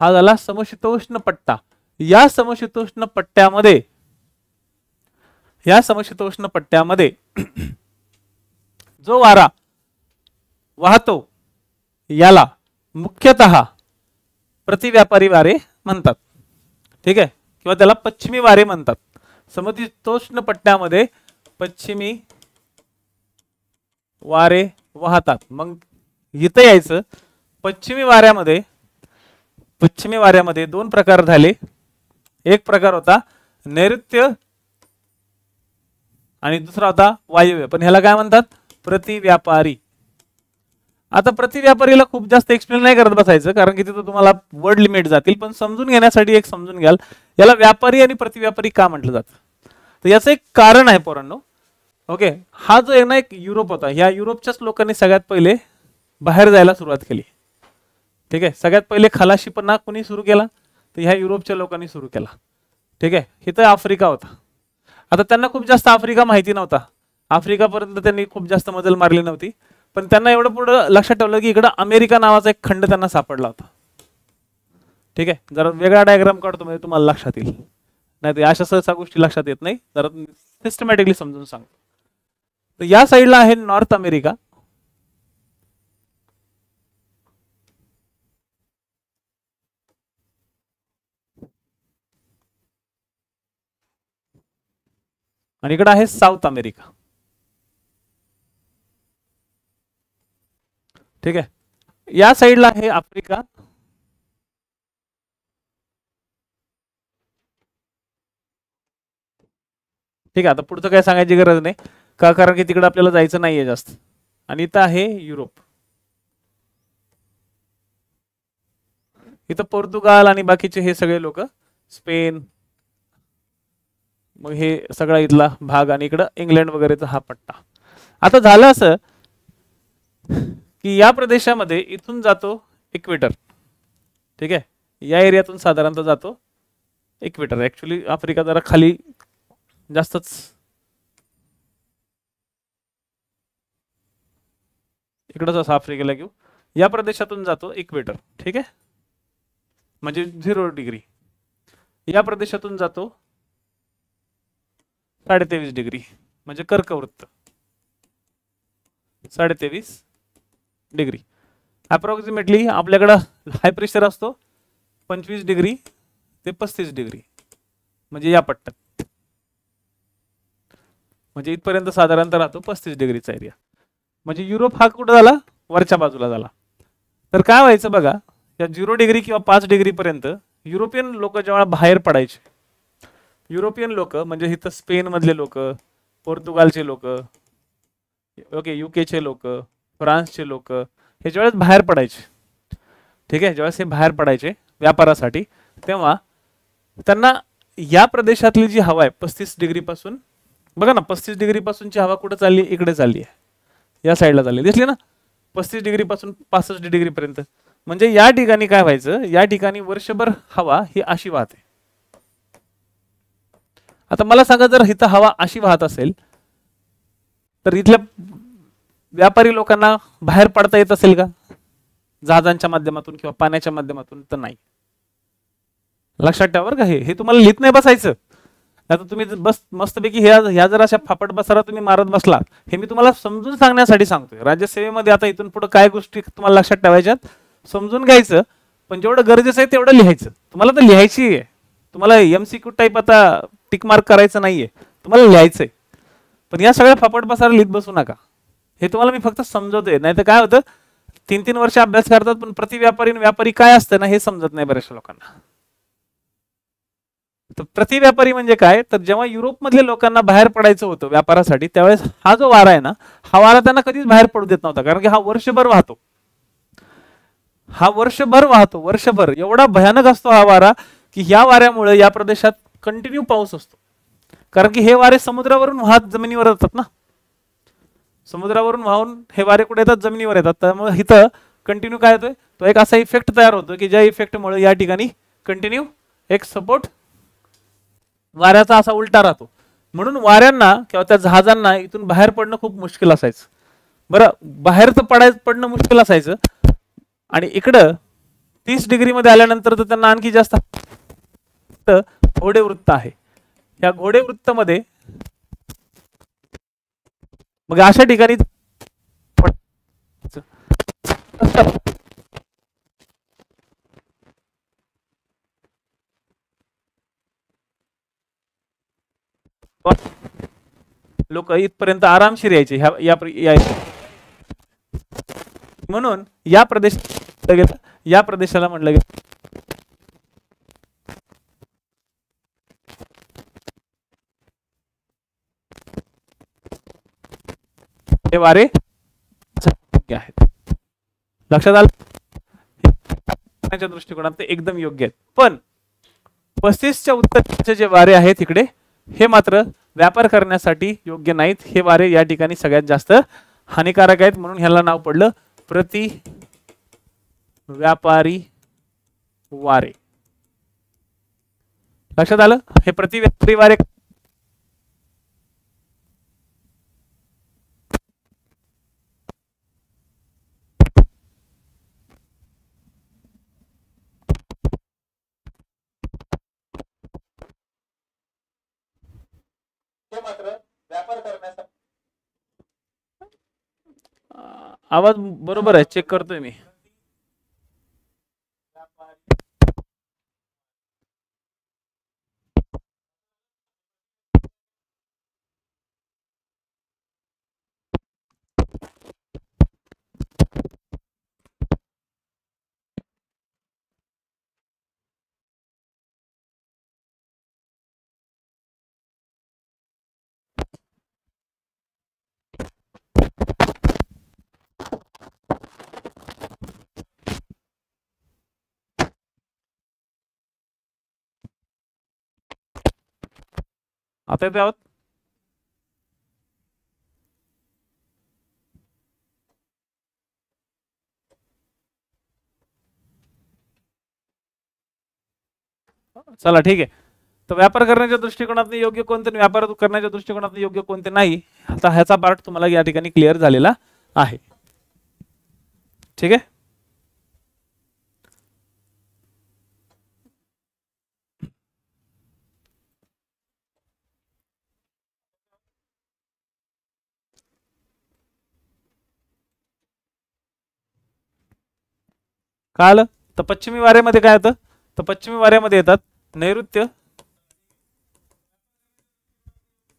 Speaker 1: हा झाला समशीतोष्ण पट्टा. या समशीतोष्ण पट्ट्यामध्ये, या समशीतोष्ण पट्ट्यामध्ये जो वारा वाहतो याला मुख्यतः प्रतिव्यापारी वारे म्हणतात. ठीक आहे, किंवा त्याला पश्चिमी वारे म्हणतात. समशीतोष्ण पट्ट्यामध्ये पश्चिमी वारे वाहतात. मग इथं यायचं. पश्चिमी वाऱ्यामध्ये दोन प्रकार झाले. एक प्रकार होता नैऋत्य आणि दुसरा होता वायव्य. पण ह्याला काय म्हणतात? प्रतिव्यापारी. आता प्रतिव्यापारीला खूप जास्त एक्सप्लेन नाही करत बसायचं, कारण की तिथं तुम्हाला वर्ड लिमिट जातील. पण समजून घेण्यासाठी एक समजून घ्याल, याला व्यापारी आणि प्रतिव्यापारी का म्हटलं जातं. तर याचं एक कारण आहे पोरांनो. ओके, हा जो आहे ना एक युरोप होता, ह्या युरोपच्याच लोकांनी सगळ्यात पहिले बाहेर जायला सुरुवात केली. ठीक आहे, सगळ्यात पहिले खलाशीपणा कोणी सुरू केला? तर ह्या युरोपच्या लोकांनी सुरू केला. ठीक आहे, इथं आफ्रिका होता. आता त्यांना खूप जास्त आफ्रिका माहिती नव्हता, आफ्रिकापर्यंत त्यांनी खूप जास्त मजल मारली नव्हती. पण त्यांना एवढं पुढं लक्षात ठेवलं की इकडं अमेरिका नावाचा एक खंड त्यांना सापडला होता. ठीक आहे, जरा वेगळा डायग्राम काढतो म्हणजे तुम्हाला लक्षात येईल, नाही तर अशा सहसा गोष्टी लक्षात येत नाही. जरा सिस्टमॅटिकली समजून सांगतो. तर या साईडला आहे नॉर्थ अमेरिका, आणि इकडे आहे साऊथ अमेरिका. ठीक आहे, या साईडला आहे आफ्रिका, ठीक आहे. आता पुढचं काय सांगायची गरज नाही का, कारण की तिकडे आपल्याला जायचं नाहीये जास्त. आणि इथं आहे युरोप, इथं पोर्तुगाल आणि बाकीचे हे सगळे लोक, स्पेन, मग हे सगळा इथला भाग, आणि इकडं इंग्लंड वगैरेचा हा पट्टा. आता झालं असं की या प्रदेशामध्ये इथून जातो इक्वेटर. ठीक आहे, या एरियातून साधारणतः जातो इक्वेटर. ऍक्च्युली आफ्रिका जरा खाली जास्तच, इकडंच असं आफ्रिकेला घेऊ. या प्रदेशातून जातो इक्वेटर. ठीक आहे, म्हणजे 0 डिग्री. या प्रदेशातून जातो 23.5 डिग्री, म्हणजे कर्कवृत्त 23.5 डिग्री. अप्रॉक्सिमेटली आपल्याकडं हाय प्रेशर असतो 25 डिग्री ते 35 डिग्री, म्हणजे या पट्ट्यात, म्हणजे इथपर्यंत साधारणतः राहतो 35 डिग्रीचा एरिया. म्हणजे युरोप हा कुठं झाला, वरच्या बाजूला झाला. तर काय व्हायचं बघा, या 0 डिग्री किंवा 5 डिग्री पर्यंत युरोपियन लोक जेव्हा बाहेर पडायचे, युरोपियन लोक म्हणजे इथं स्पेन मधले लोक, पोर्तुगालचे लोक, ओके, युकेचे लोक, फ्रान्सचे लोक, हे ज्यावेळेस बाहेर पडायचे, ठीक आहे, ज्यावेळेस हे बाहेर पडायचे व्यापारासाठी, तेव्हा त्यांना या प्रदेशातली जी हवा आहे 35 डिग्री पासून, बघा ना 35 डिग्री पासूनची हवा कुठे चालली, इकडे चालली आहे, या साईडला चालली, दिसली ना, 35 डिग्री पासून 65 डिग्री पर्यंत. म्हणजे या ठिकाणी काय व्हायचं, या ठिकाणी वर्षभर हवा ही अशी वाहते. आता मला सांगा, जर इथं हवा अशी वाहत असेल तर इथल्या व्यापारी लोकांना बाहेर पडता येत असेल का, जहाजांच्या माध्यमातून किंवा पाण्याच्या माध्यमातून? तर नाही. लक्षात ठेवा बरं का, हे तुम्हाला लिहित नाही बसायचं. आता तुम्ही बस मस्तपैकी ह्या जर अशा फापट बसारा तुम्ही मारत बसला, हे मी तुम्हाला समजून सांगण्यासाठी सांगतोय. राज्यसेवेमध्ये आता इथून पुढे काय गोष्टी तुम्हाला लक्षात ठेवायच्यात, समजून घ्यायचं, पण जेवढं गरजेचं आहे तेवढं लिहायचं. तुम्हाला तर लिहायची आहे, तुम्हाला MCQ टाईप आता टिक मार्क करायचं नाहीये, तुम्हाला लिहायचंय. पण या सगळ्या फापट बसारा लिहित बसू नका. हे तुम्हाला मी फक्त समजवतोय, नाही तर काय होतं, 3-3 वर्ष अभ्यास करतात पण प्रति व्यापारी काय असतं ना हे समजत नाही बऱ्याचशा लोकांना. तर प्रति व्यापारी म्हणजे काय, तर जेव्हा युरोप मधल्या लोकांना बाहेर पडायचं होतं व्यापारासाठी, त्यावेळेस हा जो वारा आहे ना, हा वारा त्यांना कधीच बाहेर पडू देत नव्हता, कारण की हा वर्षभर वाहतो. हा वर्षभर वाहतो, वर्षभर एवढा भयानक असतो हा वारा, की या वाऱ्यामुळे या प्रदेशात कंटिन्यू पाऊस असतो. कारण की हे वारे समुद्रावरून वाहत जमिनीवर येतात ना, समुद्रावरून वाहून हे वारे कुठे येतात, जमिनीवर येतात. त्यामुळे इथं कंटिन्यू काय होतोय, तो एक असा इफेक्ट तयार होतो की ज्या इफेक्टमुळे या ठिकाणी कंटिन्यू एक सपोर्ट वाऱ्याचा असा उलटा राहतो. म्हणून वाऱ्यांना किंवा त्या जहाजांना इथून बाहेर पडणं खूप मुश्किल असायचं. बरं, बाहेर तर पडणं मुश्किल असायचं, आणि इकडं 30 डिग्री मध्ये आल्यानंतर तर त्यांना आणखी जास्त. घोडे वृत्त आहे, या घोडे वृत्त मध्ये मग अशा ठिकाणी लोक इथपर्यंत आरामशीर यायचे म्हणून या प्रदेशाला म्हटलं गेलं हे वारे आहेत. लक्षात आलं, दृष्टिकोनात ते एकदम योग्य आहेत. पण 35च्या उत्तरेचे जे वारे आहेत इकडे, हे मात्र व्यापार करण्यासाठी योग्य नाहीत. हे वारे या ठिकाणी सगळ्यात जास्त हानिकारक आहेत, म्हणून ह्याला नाव पडलं प्रति व्यापारी वारे. लक्षात आलं, हे प्रति व्यापारी वारे मात्र व्यापार करण्यासाठी. आवाज बरोबर आहे, चेक करतोय मी. आता येते आवाज? चला ठीक आहे. तर व्यापार करण्याच्या दृष्टिकोनात योग्य कोणते, व्यापार करण्याच्या दृष्टिकोनात योग्य कोणते नाही, आता ह्याचा पार्ट तुम्हाला या ठिकाणी क्लिअर झालेला आहे. ठीक आहे. काय आलं, तर पश्चिमी वाऱ्यामध्ये काय होतं, तर पश्चिमी वाऱ्यामध्ये येतात नैऋत्य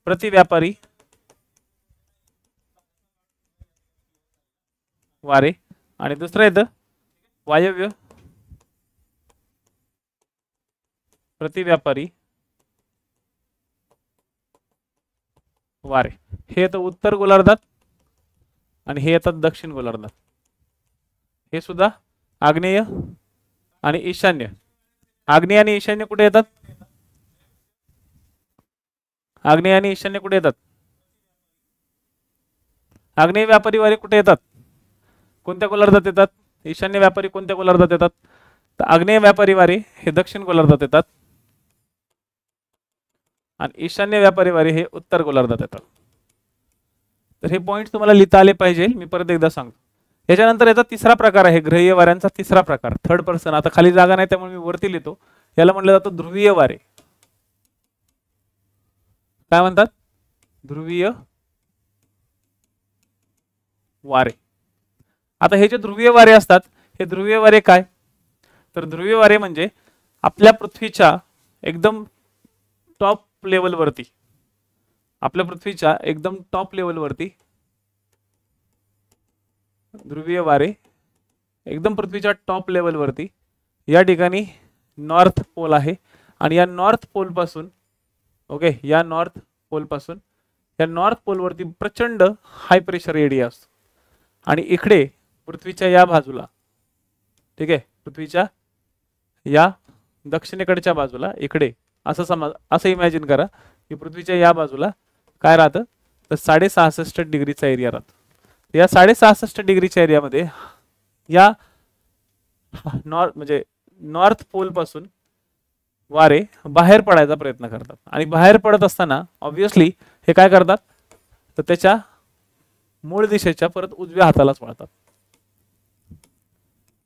Speaker 1: प्रति व्यापारी वारे, आणि दुसरं येतं वायव्य प्रतिव्यापारी वारे. हे येतं उत्तर गोलार्धात आणि हे येतात दक्षिण गोलार्धात. हे सुद्धा आग्नेय आणि ईशान्य. आग्नेय आणि ईशान्य कुठे येतात? आग्नेय आणि ईशान्य कुठे येतात? आग्नेय व्यापारी वारे कुठे येतात? कोणत्या गोलार्धात येतात? ईशान्य व्यापारी कोणत्या गोलार्धात येतात? तर आग्नेय व्यापारी वारे हे दक्षिण गोलार्धात येतात आणि ईशान्य व्यापारी वारे हे उत्तर गोलार्धात येतात. तर हे पॉइंट तुम्हाला लिहिता आले पाहिजे. मी परत एकदा सांगतो. याच्यानंतर याचा तिसरा प्रकार आहे, ग्रहीय वाऱ्यांचा तिसरा प्रकार, थर्ड पर्सन. आता खाली जागा नाही त्यामुळे मी वरती लिहितो. याला म्हटलं जातं ध्रुवीय वारे. काय म्हणतात? ध्रुवीय वारे. आता हे जे ध्रुवीय वारे असतात, हे ध्रुवीय वारे काय? तर ध्रुवीय वारे म्हणजे आपल्या पृथ्वीच्या एकदम टॉप लेवलवरती, आपल्या पृथ्वीच्या एकदम टॉप लेवलवरती ध्रुवीय वारे एकदम पृथ्वीच्या टॉप लेवलवरती या ठिकाणी नॉर्थ पोल आहे आणि या नॉर्थ पोल पासून ओके, या नॉर्थ पोल पासून या नॉर्थ पोलवरती प्रचंड हाय प्रेशर एरिया असतो आणि इकडे पृथ्वीच्या या बाजूला, ठीक आहे, पृथ्वीच्या या दक्षिणेकडच्या बाजूला इकडे असं इमॅजिन करा की पृथ्वीच्या या बाजूला काय राहतं? तर 66.5 डिग्रीचा एरिया राहतो. या 66.5 डिग्रीच्या एरियामध्ये या नॉर्थ पोल पासून वारे बाहेर पडायचा प्रयत्न करतात आणि बाहेर पडत असताना ऑब्विसली हे काय करतात? तर त्याच्या मूळ दिशेच्या परत उजव्या हातालाच वळतात.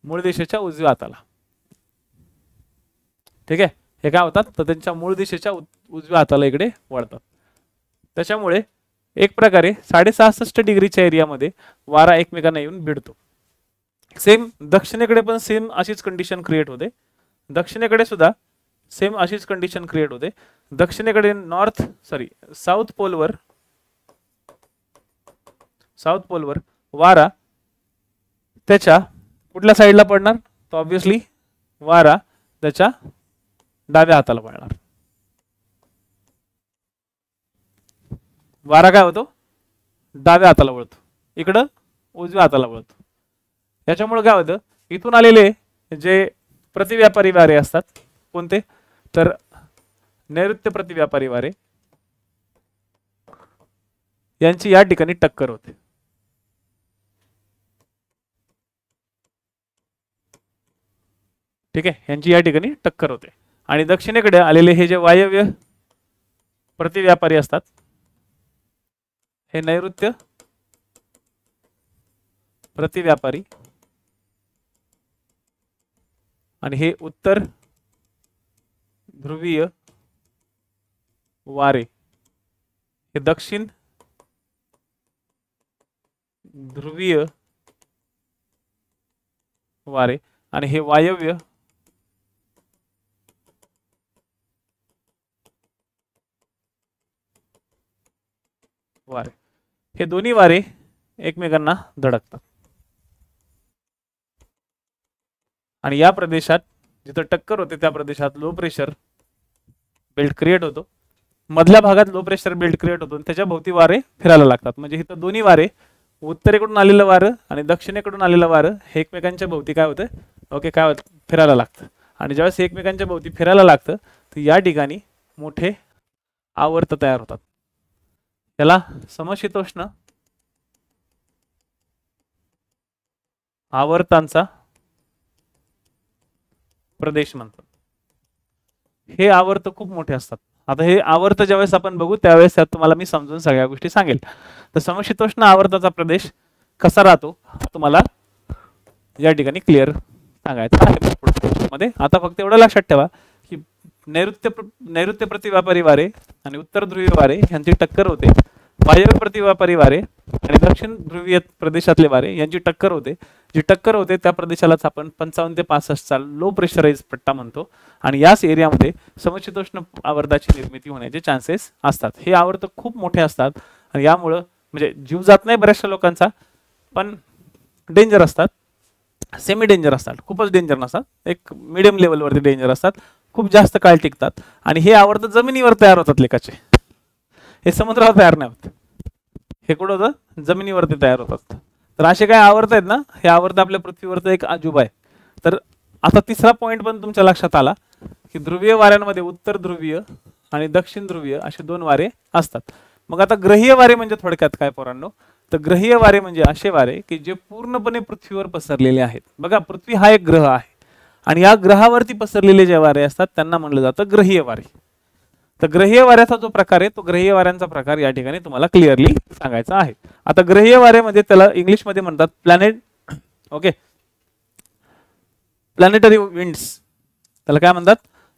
Speaker 1: मूळ दिशेच्या उजव्या हाताला, ठीक आहे. हे काय होतात? तर त्यांच्या मूळ दिशेच्या उजव्या हाताला इकडे वळतात. त्याच्यामुळे एक प्रकारे 66.5 डिग्रीच्या एरियामध्ये वारा एकमेकांना येऊन भिडतो. सेम दक्षिणेकडे पण सेम अशीच कंडिशन क्रिएट होते. दक्षिणेकडे सुद्धा सेम अशीच कंडिशन क्रिएट होते. दक्षिणेकडे साऊथ पोलवर वारा त्याच्या कुठल्या साईडला पडणार? तर ऑब्विसली वारा त्याच्या डाव्या हाताला पडणार. वारा काय होतो? डाव्या हाताला वळतो, इकडं उजव्या हाताला वळतो. याच्यामुळे काय होतं? इथून आलेले जे प्रतिव्यापारी वारे असतात, कोणते? तर नैऋत्य प्रतिव्यापारी वारे यांची या ठिकाणी टक्कर होते. ठीक आहे, यांची या ठिकाणी टक्कर होते. आणि दक्षिणेकडे आलेले हे जे वायव्य प्रतिव्यापारी असतात, हे नैऋत्य प्रतिव्यापारी आणि हे उत्तर ध्रुवीय वारे, हे दक्षिण ध्रुवीय वारे आणि हे वायव्य वारे. हे दोन्ही वारे एकमेकांना धडकतात आणि या प्रदेशात जिथं टक्कर होते त्या प्रदेशात लो प्रेशर बेल्ट क्रिएट होतो. मधल्या भागात लो प्रेशर बेल्ट क्रिएट होतो, त्याच्या भोवती वारे फिरायला लागतात. म्हणजे इथं दोन्ही वारे, उत्तरेकडून आलेलं वारं आणि दक्षिणेकडून आलेलं वारं हे एकमेकांच्या भोवती काय होतं? ओके, काय होतं? फिरायला लागतं. आणि ज्यावेळेस एकमेकांच्या भोवती फिरायला लागतं तर या ठिकाणी मोठे आवर्त तयार होतात. याला समशीतोष्ण आवर्तांचा प्रदेश म्हणतात. हे आवर्त खूप मोठे असतात. आता हे आवर्त ज्यावेळेस आपण बघू त्यावेळेस तुम्हाला मी समजून सगळ्या गोष्टी सांगेल. तर समशीतोष्ण आवर्ताचा प्रदेश कसा राहतो तुम्हाला या ठिकाणी क्लिअर सांगायचं आहे मध्ये. आता फक्त एवढं लक्षात ठेवा की नैऋत्य प्रतिव्यापारी वारे आणि उत्तर ध्रुवीय वारे यांची टक्कर होते. वायव्य प्रतिव्यापारी वारे आणि दक्षिण ध्रुवीय प्रदेशातले वारे यांची टक्कर होते. जी टक्कर होते त्या प्रदेशालाच आपण 55 ते 65 चा लो प्रेशराइज पट्टा म्हणतो. आणि याच एरियामध्ये समशीतोष्ण आवर्ताची निर्मिती होण्याचे चान्सेस असतात. हे आवर्त खूप मोठे असतात आणि यामुळं म्हणजे जीव जात नाही बऱ्याचशा लोकांचा, पण डेंजर असतात, सेमी डेंजर असतात, खूपच डेंजर नसतात, एक मिडियम लेवलवरती डेंजर असतात, खूप जास्त काळ टिकतात आणि हे आवर्त जमिनीवर तयार होतात लेखाचे, हे समुद्रावर तयार नाही होत, हे कुठं होतं जमिनीवरती तयार होतात. तर असे काय आवर्त आहेत ना, हे आवर्त आपल्या पृथ्वीवरचं एक अजूबा आहे. तर आता तिसरा पॉईंट पण तुमच्या लक्षात आला की ध्रुवीय वाऱ्यांमध्ये उत्तर ध्रुवीय आणि दक्षिण ध्रुवीय असे दोन वारे असतात. मग आता ग्रहीय वारे म्हणजे थोडक्यात काय पोरांनो, तर ग्रहीय वारे म्हणजे असे वारे की जे पूर्णपणे पृथ्वीवर पसरलेले आहेत. बघा पृथ्वी हा एक ग्रह आहे आणि या ग्रहावरती पसरलेले जे वारे असतात त्यांना म्हणलं जातं ग्रहीय वारे. तर ग्रहीय वाऱ्याचा जो प्रकार आहे तो ग्रहीय वाऱ्यांचा प्रकार या ठिकाणी तुम्हाला क्लिअरली सांगायचा आहे. आता ग्रहीय वाऱ्यामध्ये त्याला इंग्लिशमध्ये म्हणतात प्लॅनेट, ओके, प्लॅनेटरी विंड्स, त्याला काय म्हणतात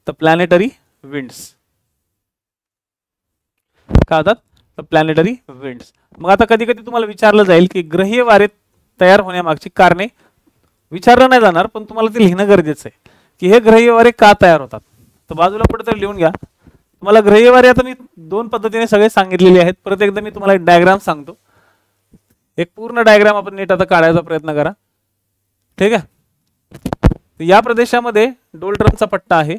Speaker 1: तर प्लॅनेटरी विंड्स, काय होतात तर प्लॅनेटरी विंड्स. मग आता कधी कधी तुम्हाला विचारलं जाईल की ग्रहीय वारे तयार होण्यामागची कारणे, विचारलं नाही जाणार पण तुम्हाला ते लिहिणं गरजेचं आहे की हे ग्रहीय वारे का तयार होतात. तर बाजूला कुठेतरी लिहून घ्या. तुम्हाला ग्रहीय वारे आता मी दोन पद्धतीने सगळे सांगितलेले आहेत. परत एकदा मी तुम्हाला एक डायग्राम सांगतो, एक पूर्ण डायग्राम आपण नीट आता काढायचा प्रयत्न करा, ठीक आहे. या प्रदेशामध्ये डोल्ड्रमचा पट्टा आहे,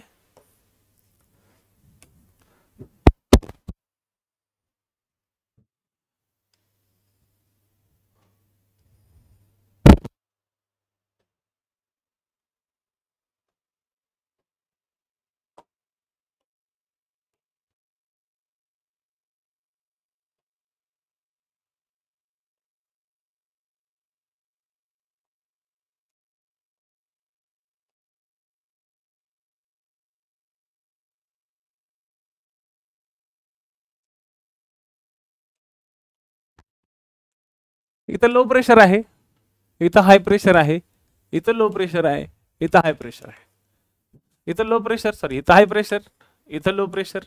Speaker 1: इथं लो प्रेशर आहे, इथं हाय प्रेशर आहे, इथं लो प्रेशर आहे, इथं हाय प्रेशर आहे, इथं लो प्रेशर सॉरी इथं हाय प्रेशर, इथं लो प्रेशर,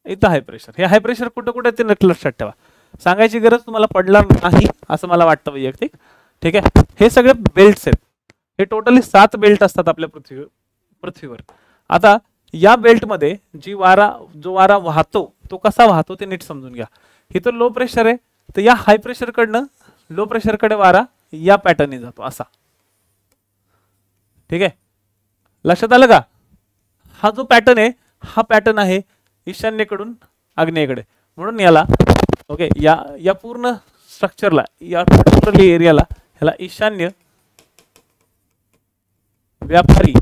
Speaker 1: इथं हाय प्रेशर. हे हाय प्रेशर कुठं कुठं ते नक्की लक्षात ठेवा, सांगायची गरज तुम्हाला पडणार नाही असं मला वाटतं वैयक्तिक, ठीक आहे. हे सगळे बेल्ट्स आहेत, हे टोटली 7 बेल्ट असतात आपल्या पृथ्वीवर. आता या बेल्टमध्ये जो वारा वाहतो तो कसा वाहतो ते नीट समजून घ्या. इथं लो प्रेशर आहे तर या हाय प्रेशर कडनं लो प्रेशर कडे वारा या पॅटर्नने जातो असा, ठीक आहे. लक्षात आलं का? हा जो पॅटर्न आहे हा पॅटर्न आहे ईशान्येकडून आग्नेयेकडे, म्हणून याला ओके या पूर्ण स्ट्रक्चरला, या पर्टिक्युलरली एरियाला ह्याला ईशान्य व्यापारी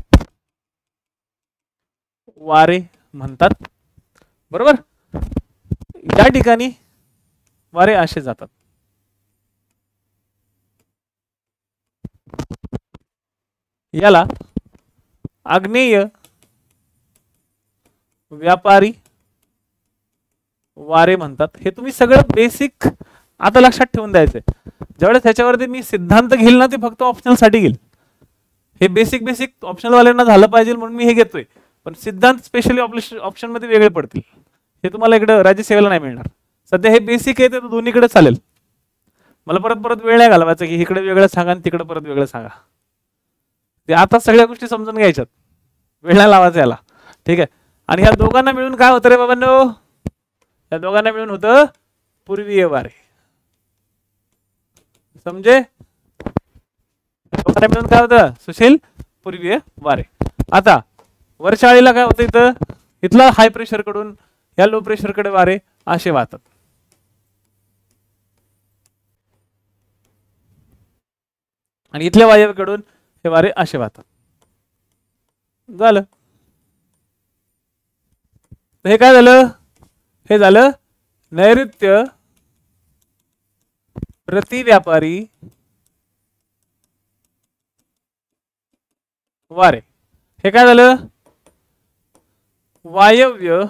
Speaker 1: वारे म्हणतात, बरोबर. या ठिकाणी वारे असे जातात, याला आग्नेय व्यापारी वारे म्हणतात. हे तुम्ही सगळं बेसिक आता लक्षात ठेवून द्यायचंय. ज्यावेळेस ह्याच्यावरती मी सिद्धांत घेईल ना ते फक्त ऑप्शनल साठी घेईल, हे बेसिक ऑप्शनल वाल्यांना झालं पाहिजे म्हणून मी हे घेतोय, पण सिद्धांत स्पेशली ऑप्शन मध्ये वेगळे पडतील, हे तुम्हाला इकडे राज्यसेवेला नाही मिळणार. सध्या हे बेसिक आहे ते दोन्हीकडे चालेल, मला परत परत वेळ नाही घालवायचा की इकडे वेगळं सांगा आणि तिकडे परत वेगळं सांगा. ते आता सगळ्या गोष्टी समजून घ्यायच्यात, वेळ नाही लावायचा याला, ठीक आहे. आणि ह्या दोघांना मिळून काय होतं रे बाबांनो, या दोघांना मिळून होतं पूर्वीय वारे, समजे. दोघांना मिळून काय होतं सुशील, पूर्वीय वारे. आता वरच्या आळीला काय होतं, इथं इथला हाय प्रेशर कडून या लो प्रेशर कडे वारे असे वाहतात, आणि इथल्या वायव्येकडून हे वारे असे वाहतात. झालं. हे काय झालं, हे झालं नैऋत्य प्रतिव्यापारी वारे. हे काय झालं, वायव्य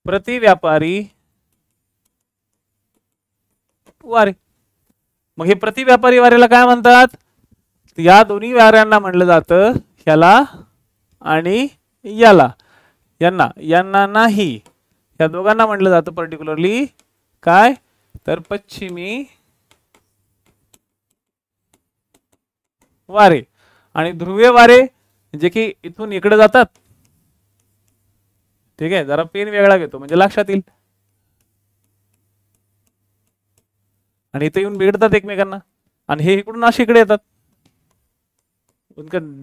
Speaker 1: प्रतिव्यापारी वारे. मग हे प्रतिव्यापारी वाऱ्याला काय म्हणतात, या दोन्ही वाऱ्यांना म्हणलं जातं ह्याला आणि याला, यांना नाही, या दोघांना म्हटलं जातं पर्टिक्युलरली काय तर पश्चिमी वारे. आणि ध्रुवीय वारे जे की इथून इकडे जातात, ठीक आहे. जरा पेन वेगळा घेतो म्हणजे लक्षात येईल. आणि इथे येऊन भिडतात एकमेकांना आणि हे इकडून अशी इकडे येतात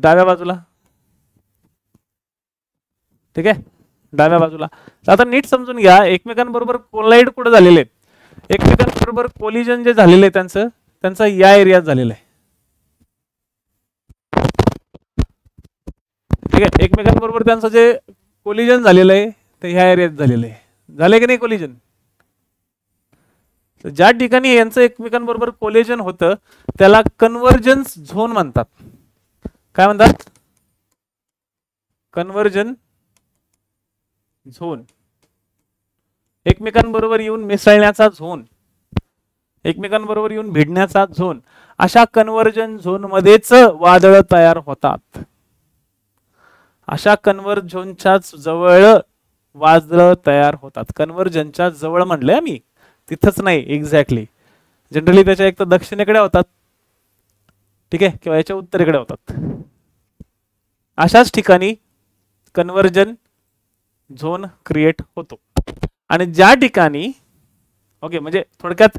Speaker 1: डाव्या बाजूला. ठीक आहे, डाव्या बाजूला. आता नीट समजून घ्या, एकमेकांबरोबर कोलाइड कुठे झालेले आहेत, एकमेकांबरोबर कोलिजन जे झालेले आहे त्यांचं या एरियात झालेलं आहे. ठीक आहे, एकमेकांबरोबर त्यांचं जे कोलिजन झालेलं आहे ते ह्या एरियात झालेलं आहे. झाले की नाही कोलिजन? ज्या ठिकाणी यांचं एकमेकांबरोबर कोलिजन होतं त्याला कन्व्हर्जन्स झोन म्हणतात. काय म्हणतात? Conversion zone. एकमेकांबरोबर येऊन मिसळण्याचा झोन, एकमेकांबरोबर येऊन भिडण्याचा झोन. अशा कन्व्हर्जन झोन मध्येच वादळ तयार होतात. अशा कन्व्हर्जनच्या जवळ वादळ तयार होतात. कन्व्हर्जनच्या जवळ म्हणलंय मी, तिथंच नाही एक्झॅक्टली. जनरली त्याच्या एक तर दक्षिणेकडे होतात, ठीक आहे, किंवा याच्या उत्तरेकडे होतात. अशाच ठिकाणी कन्व्हर्जन झोन क्रिएट होतो. आणि ज्या ठिकाणी ओके, म्हणजे थोडक्यात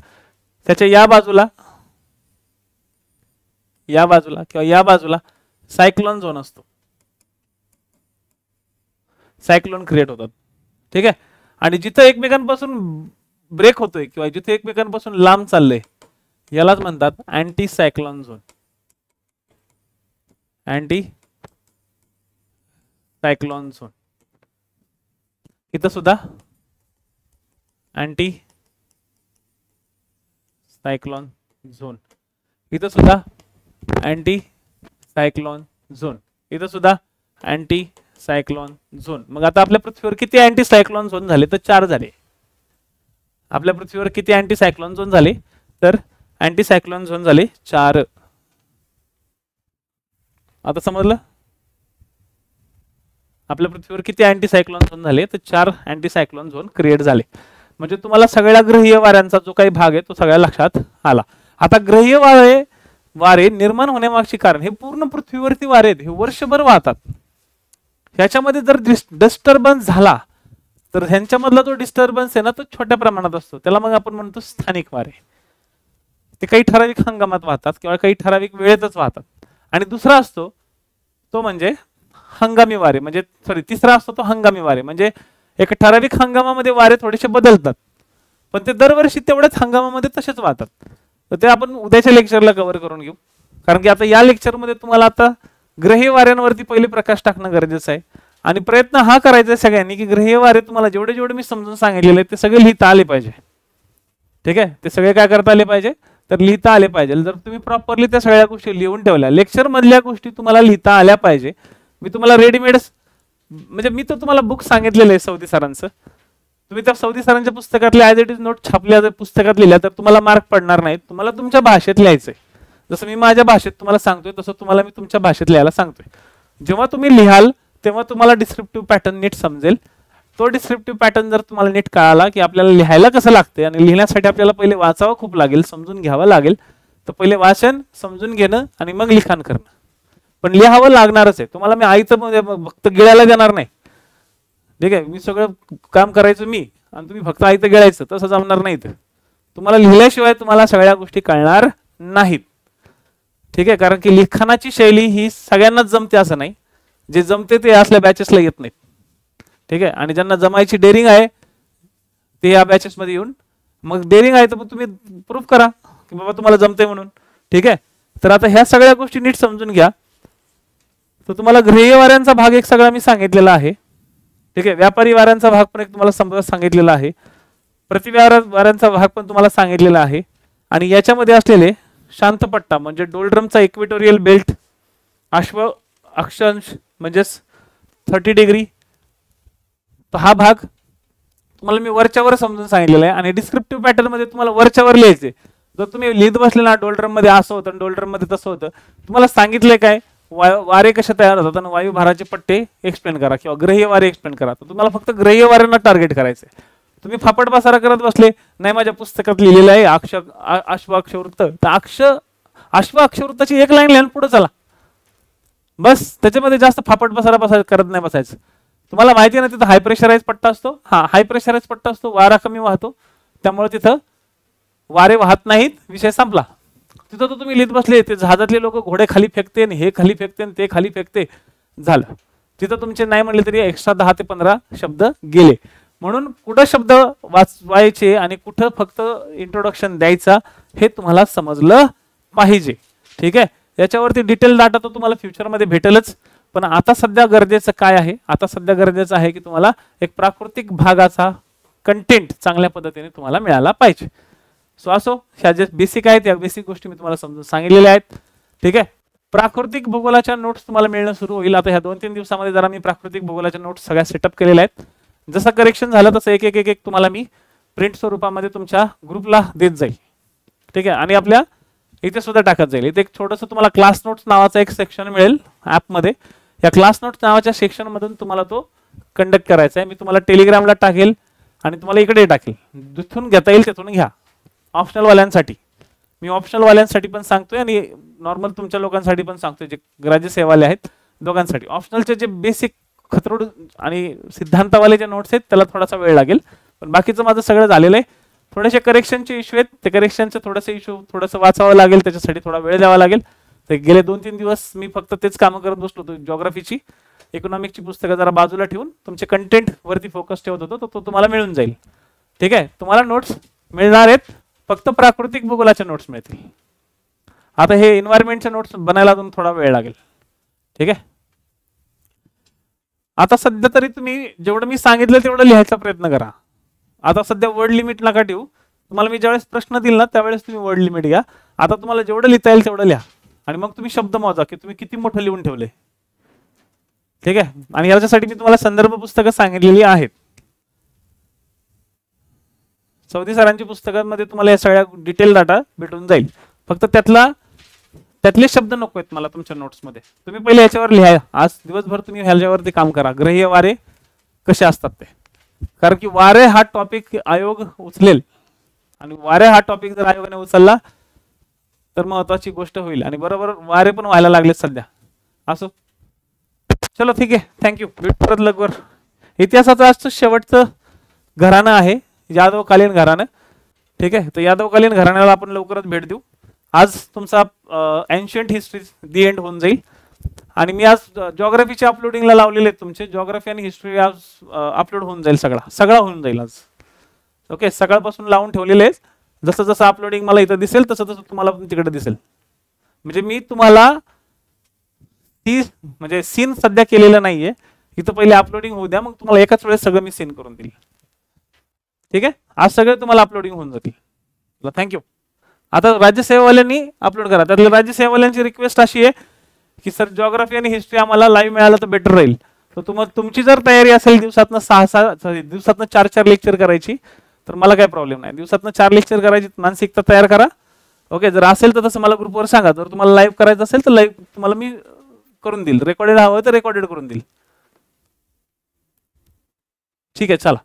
Speaker 1: त्याच्या या बाजूला किंवा या बाजूला सायक्लोन झोन असतो, सायक्लोन क्रिएट होतात. ठीक आहे, आणि जिथं एकमेकांपासून ब्रेक होतोय किंवा जिथे एकमेकांपासून लांब चाललंय यालाच म्हणतात anti cyclone zone. Anti cyclone zone. इथं सुद्धा अँटी सायक्लोन झोन, इथं सुद्धा अँटी सायक्लोन झोन, इथं सुद्धा अँटी सायक्लोन झोन. मग आता आपल्या पृथ्वीवर किती अँटी सायक्लोन झोन झाले? तर 4 झाले. आपल्या पृथ्वीवर किती अँटी सायक्लोन झोन झाले? तर अँटी सायक्लोन झोन झाले 4. आता समजलं? आपल्या पृथ्वीवर किती अँटी सायक्लोन झोन झाले? तर 4 अँटी सायक्लोन झोन क्रिएट झाले. म्हणजे तुम्हाला सगळ्या ग्रहीय वाऱ्यांचा जो काही भाग आहे तो सगळ्या लक्षात आला. आता ग्रहीय वारे निर्माण होण्यामागचे कारण, हे पूर्ण पृथ्वीवरती वारे आहेत, हे वर्षभर वाहतात. ह्याच्यामध्ये जर डिस्टर्बन्स झाला तर ह्यांच्यामधला जो डिस्टर्बन्स आहे ना तो छोट्या प्रमाणात असतो, त्याला मग आपण म्हणतो स्थानिक वारे. ते काही ठराविक हंगामात वाहतात किंवा काही ठराविक वेळेतच वाहतात. आणि दुसरा असतो तो म्हणजे हंगामी वारे, म्हणजे तिसरा असतो तो हंगामी वारे. म्हणजे एक ठराविक हंगामामध्ये वारे थोडेसे बदलतात पण ते दरवर्षी तेवढ्याच हंगामामध्ये तसेच वाहतात. तर ते आपण उद्याच्या लेक्चरला कव्हर करून घेऊ, कारण की आता या लेक्चरमध्ये तुम्हाला आता ग्रहीय वाऱ्यांवरती पहिले प्रकाश टाकणं गरजेचं आहे. आणि प्रयत्न हा करायचा आहे सगळ्यांनी की ग्रहीय वारे तुम्हाला जेवढे जेवढे मी समजून सांगितलेले ते सगळे लिहिता आले पाहिजे. ठीक आहे, ते सगळे काय करता आले पाहिजे? तर लिहिता आले पाहिजे. जर तुम्ही प्रॉपरली त्या सगळ्या गोष्टी लिहून ठेवल्या, लेक्चर मधल्या गोष्टी तुम्हाला लिहिता आल्या पाहिजे. मी तुम्हाला रेडीमेड, म्हणजे मी तर तुम्हाला बुक सांगितलेलं आहे सौदी सरांचं, तुम्ही त्या सौदी सरांच्या पुस्तकातले ॲज इट इज नोट छापल्या जर पुस्तकात लिहिल्या तर तुम्हाला मार्क पडणार नाहीत. तुम्हाला तुमच्या भाषेत लिहायचंय. जसं मी माझ्या भाषेत तुम्हाला सांगतोय तसं तुम्हाला मी तुमच्या भाषेत लिहायला सांगतोय. जेव्हा तुम्ही लिहाल तेव्हा तुम्हाला डिस्क्रिप्टिव्ह पॅटर्न नीट समजेल. तो डिस्क्रिप्टिव्ह पॅटर्न जर तुम्हाला नीट कळाला की आपल्याला लिहायला कसं लागते आणि लिहिण्यासाठी आपल्याला पहिले वाचावं खूप लागेल, समजून घ्यावं लागेल. तर पहिले वाचन, समजून घेणं आणि मग लिखाण करणं. पण लिहावं लागणारच आहे. तुम्हाला मी आईचं फक्त गिळायला देणार नाही. ठीक आहे, मी सगळं काम करायचं मी आणि तुम्ही फक्त आईचं गिळायचं, तसं जमणार नाही. तुम्हाला लिहिल्याशिवाय तुम्हाला सगळ्या गोष्टी कळणार नाहीत. ठीक आहे, कारण की लिखाणाची शैली ही सगळ्यांनाच जमते असं नाही. जे जमते ते असल्या बॅचेसला येत नाहीत. ठीक आहे, आणि ज्यांना जमायची डेअरिंग आहे ते या बॅचेसमध्ये येऊन मग डेअरिंग आहे तर तुम्ही प्रूफ करा की बाबा तुम्हाला जमते म्हणून. ठीक आहे, तर आता ह्या सगळ्या गोष्टी नीट समजून घ्या. तर तुम्हाला ग्रहीय वाऱ्यांचा भाग एक सगळा मी सांगितलेला आहे. ठीक आहे, व्यापारी वाऱ्यांचा भाग पण एक तुम्हाला सांगितलेला आहे. वाऱ्यांचा भाग पण तुम्हाला सांगितलेला आहे. आणि याच्यामध्ये असलेले शांतपट्टा म्हणजे डोल्ड्रमचा इक्वेटोरियल बेल्ट, अश्व अक्षांश म्हणजेच 30 डिग्री, तर हा भाग तुम्हाला मी वरच्यावर समजून सांगितलेला आहे. आणि डिस्क्रिप्टिव्ह पॅटर्न मध्ये तुम्हाला वरच्यावर लिहायचे. जर तुम्ही लिहित बसले ना डोल्ड्रम मध्ये असं होतं, डोल्ड्रम मध्ये तसं होतं, तुम्हाला सांगितलंय काय वारे कसे तयार होतात आणि वायू भाराचे पट्टे एक्सप्लेन करा किंवा ग्रहीय वारे एक्सप्लेन करा. तर तुम्हाला फक्त ग्रहीय वाऱ्यांना टार्गेट करायचंय. तुम्ही फापट बसारा करत बसले नाही, माझ्या पुस्तकात लिहिलेलं आहे अश्व अक्षवृत्त, तर अश्व अक्षवृत्ताची एक लाईन लिहून पुढे चला बस. त्याच्यामध्ये जास्त फापट बसारा करत नाही बसायचं. तुम्हाला माहिती आहे ना तिथं हाय प्रेशराइज पट्टा असतो. हाय प्रेशराइज पट्टा असतो, वारा कमी वाहतो, त्यामुळे तिथं वारे वाहत नाहीत, विषय संपला. तिथं तर तुम्ही लिहित बसले, ते जहाजातले लोक घोडे खाली फेकते आणि हे खाली फेकते आणि ते खाली फेकते, झालं. तिथं तुमचे नाही म्हणले तरी एक्स्ट्रा 10 ते 15 शब्द गेले. म्हणून कुठं शब्द वाचवायचे आणि कुठं फक्त इंट्रोडक्शन द्यायचा हे तुम्हाला समजलं पाहिजे. ठीक आहे. याच्यावरती डिटेल डाटा तो तुम्हाला फ्युचरमध्ये भेटेलच. पण आता सध्या गरजेचं काय आहे, आता सध्या गरजेचं आहे की तुम्हाला एक प्राकृतिक भागाचा कंटेंट चांगल्या पद्धतीने तुम्हाला मिळाला पाहिजे. सो असो, ह्या जे बेसिक आहेत या बेसिक गोष्टी मी तुम्हाला समजून सांगितलेल्या आहेत. ठीक आहे. प्राकृतिक भूगोलाच्या नोट्स तुम्हाला मिळणं सुरू होईल. आता ह्या 2-3 दिवसामध्ये जरा मी प्राकृतिक भूगोलाच्या नोट्स सगळ्या सेटअप केलेल्या आहेत. जसं करेक्शन झालं तसं एक एक एक एक तुम्हाला मी प्रिंट स्वरूपामध्ये तुमच्या ग्रुपला देत जाईल. ठीक आहे. आणि आपल्या इथे सुद्धा टाकत जाईल. इथे एक छोटंसं तुम्हाला क्लास नोट्स नावाचा एक सेक्शन मिळेल ॲपमध्ये. या क्लास नोट्स नावाच्या सेक्शन मधून तुम्हाला तो कंडक्ट करायचा आहे. मी तुम्हाला टेलिग्रामला टाकेल आणि तुम्हाला इकडे टाकेल. जिथून घेता येईल तिथून घ्या. ऑप्शनल वाल्यांसाठी मी ऑप्शनल वाल्यांसाठी पण सांगतोय आणि नॉर्मल तुमच्या लोकांसाठी पण सांगतोय, जे ग्राह्य सेवाले आहेत दोघांसाठी. ऑप्शनलचे जे बेसिक खतरोड आणि सिद्धांतवाले जे नोट्स आहेत त्याला थोडासा वेळ लागेल, पण बाकीचं माझं सगळं झालेलं आहे. थोडेसे करेक्शनचे इश्यू आहेत, ते करेक्शनचे थोडेसे इश्यू थोडंसं वाचावं लागेल, त्याच्यासाठी थोडा वेळ द्यावा लागेल. तर गेले 2-3 दिवस मी फक्त तेच कामं करत बसलो होतो. जॉग्राफीची, इकॉनॉमिकची पुस्तकं जरा बाजूला ठेवून तुमचे कंटेंट वरती फोकस ठेवत होतो, तो तुम्हाला मिळून जाईल. ठीक आहे. तुम्हाला नोट्स मिळणार आहेत, फक्त प्राकृतिक भूगोलाच्या नोट्स मिळतील. आता हे एन्व्हायरमेंटच्या नोट्स बनायला अजून थोडा वेळ लागेल. ठीक आहे. आता सध्या तरी तुम्ही जेवढं मी सांगितलं तेवढं लिहायचा प्रयत्न करा. आता सध्या वर्ड लिमिट नका ठेवू. तुम्हाला मी ज्यावेळेस प्रश्न दिल ना त्यावेळेस तुम्ही वर्ड लिमिट घ्या. आता तुम्हाला जेवढं लिहिता येईल तेवढं लिहा आणि मग तुम्ही शब्द मोजा की तुम्ही किती मोठं लिहून ठेवले. ठीक आहे. आणि याच्यासाठी मी तुम्हाला संदर्भ पुस्तकं सांगितलेली आहेत. चौधरी सरांची पुस्तकांमध्ये तुम्हाला या सगळ्या डिटेल डाटा भेटून जाईल. फक्त त्यातले शब्द नको आहेत मला तुमच्या नोट्समध्ये. तुम्ही पहिले याच्यावर लिहा. आज दिवसभर तुम्ही ह्याच्यावरती काम करा. ग्रहीय वारे कसे असतात ते, कारण की वारे हा टॉपिक आयोग उचलेल आणि वारे हा टॉपिक जर आयोगाने उचलला तर महत्वाची गोष्ट होईल. आणि बरोबर वारे पण व्हायला लागले सध्या. असो, चलो ठीक आहे. थँक्यू. भेट परत लगभग. इतिहासाचं आजचं शेवटचं घराणं आहे यादवकालीन घराणं. ठीक आहे. तर यादवकालीन घराण्याला आपण लवकरच भेट देऊ. आज तुमचा एन्शियंट हिस्ट्री दी एंड होऊन जाईल. आणि मी आज जॉग्राफीच्या अपलोडिंगला लावलेले आहेत तुमचे. जॉग्राफी आणि हिस्ट्री आज अपलोड होऊन जाईल, सगळा होऊन जाईल आज. ओके. सकाळपासून लावून ठेवलेले आहेत. जसं जसं अपलोडिंग मला इथं दिसेल तसं तसं तुम्हाला पण तिकडे दिसेल. म्हणजे मी तुम्हाला म्हणजे सीन सध्या केलेलं नाहीये. इथं पहिले अपलोडिंग होऊ द्या, मग तुम्हाला एकाच वेळेस सगळं मी सीन करून देईल. ठीक आहे. आज सगळे तुम्हाला अपलोडिंग होऊन जातील. थँक्यू. आता राज्यसेवावाल्यांनी अपलोड करा. त्यातल्या राज्यसेवावाल्यांची रिक्वेस्ट अशी आहे की सर जॉग्राफी आणि हिस्ट्री आम्हाला लाईव्ह मिळालं तर बेटर राहील. तर तुम्हाला तुमची जर तयारी असेल दिवसातनं 4 लेक्चर करायची तर मला काही प्रॉब्लेम नाही. दिवसातनं 4 लेक्चर करायची मानसिकता तयार करा. ओके. जर असेल तर तसं मला ग्रुपवर सांगा. जर तुम्हाला लाईव्ह करायचं असेल तर लाईव्ह तुम्हाला मी करून देईल. रेकॉर्डेड हवं तर रेकॉर्डेड करून देईल. ठीक आहे. चला.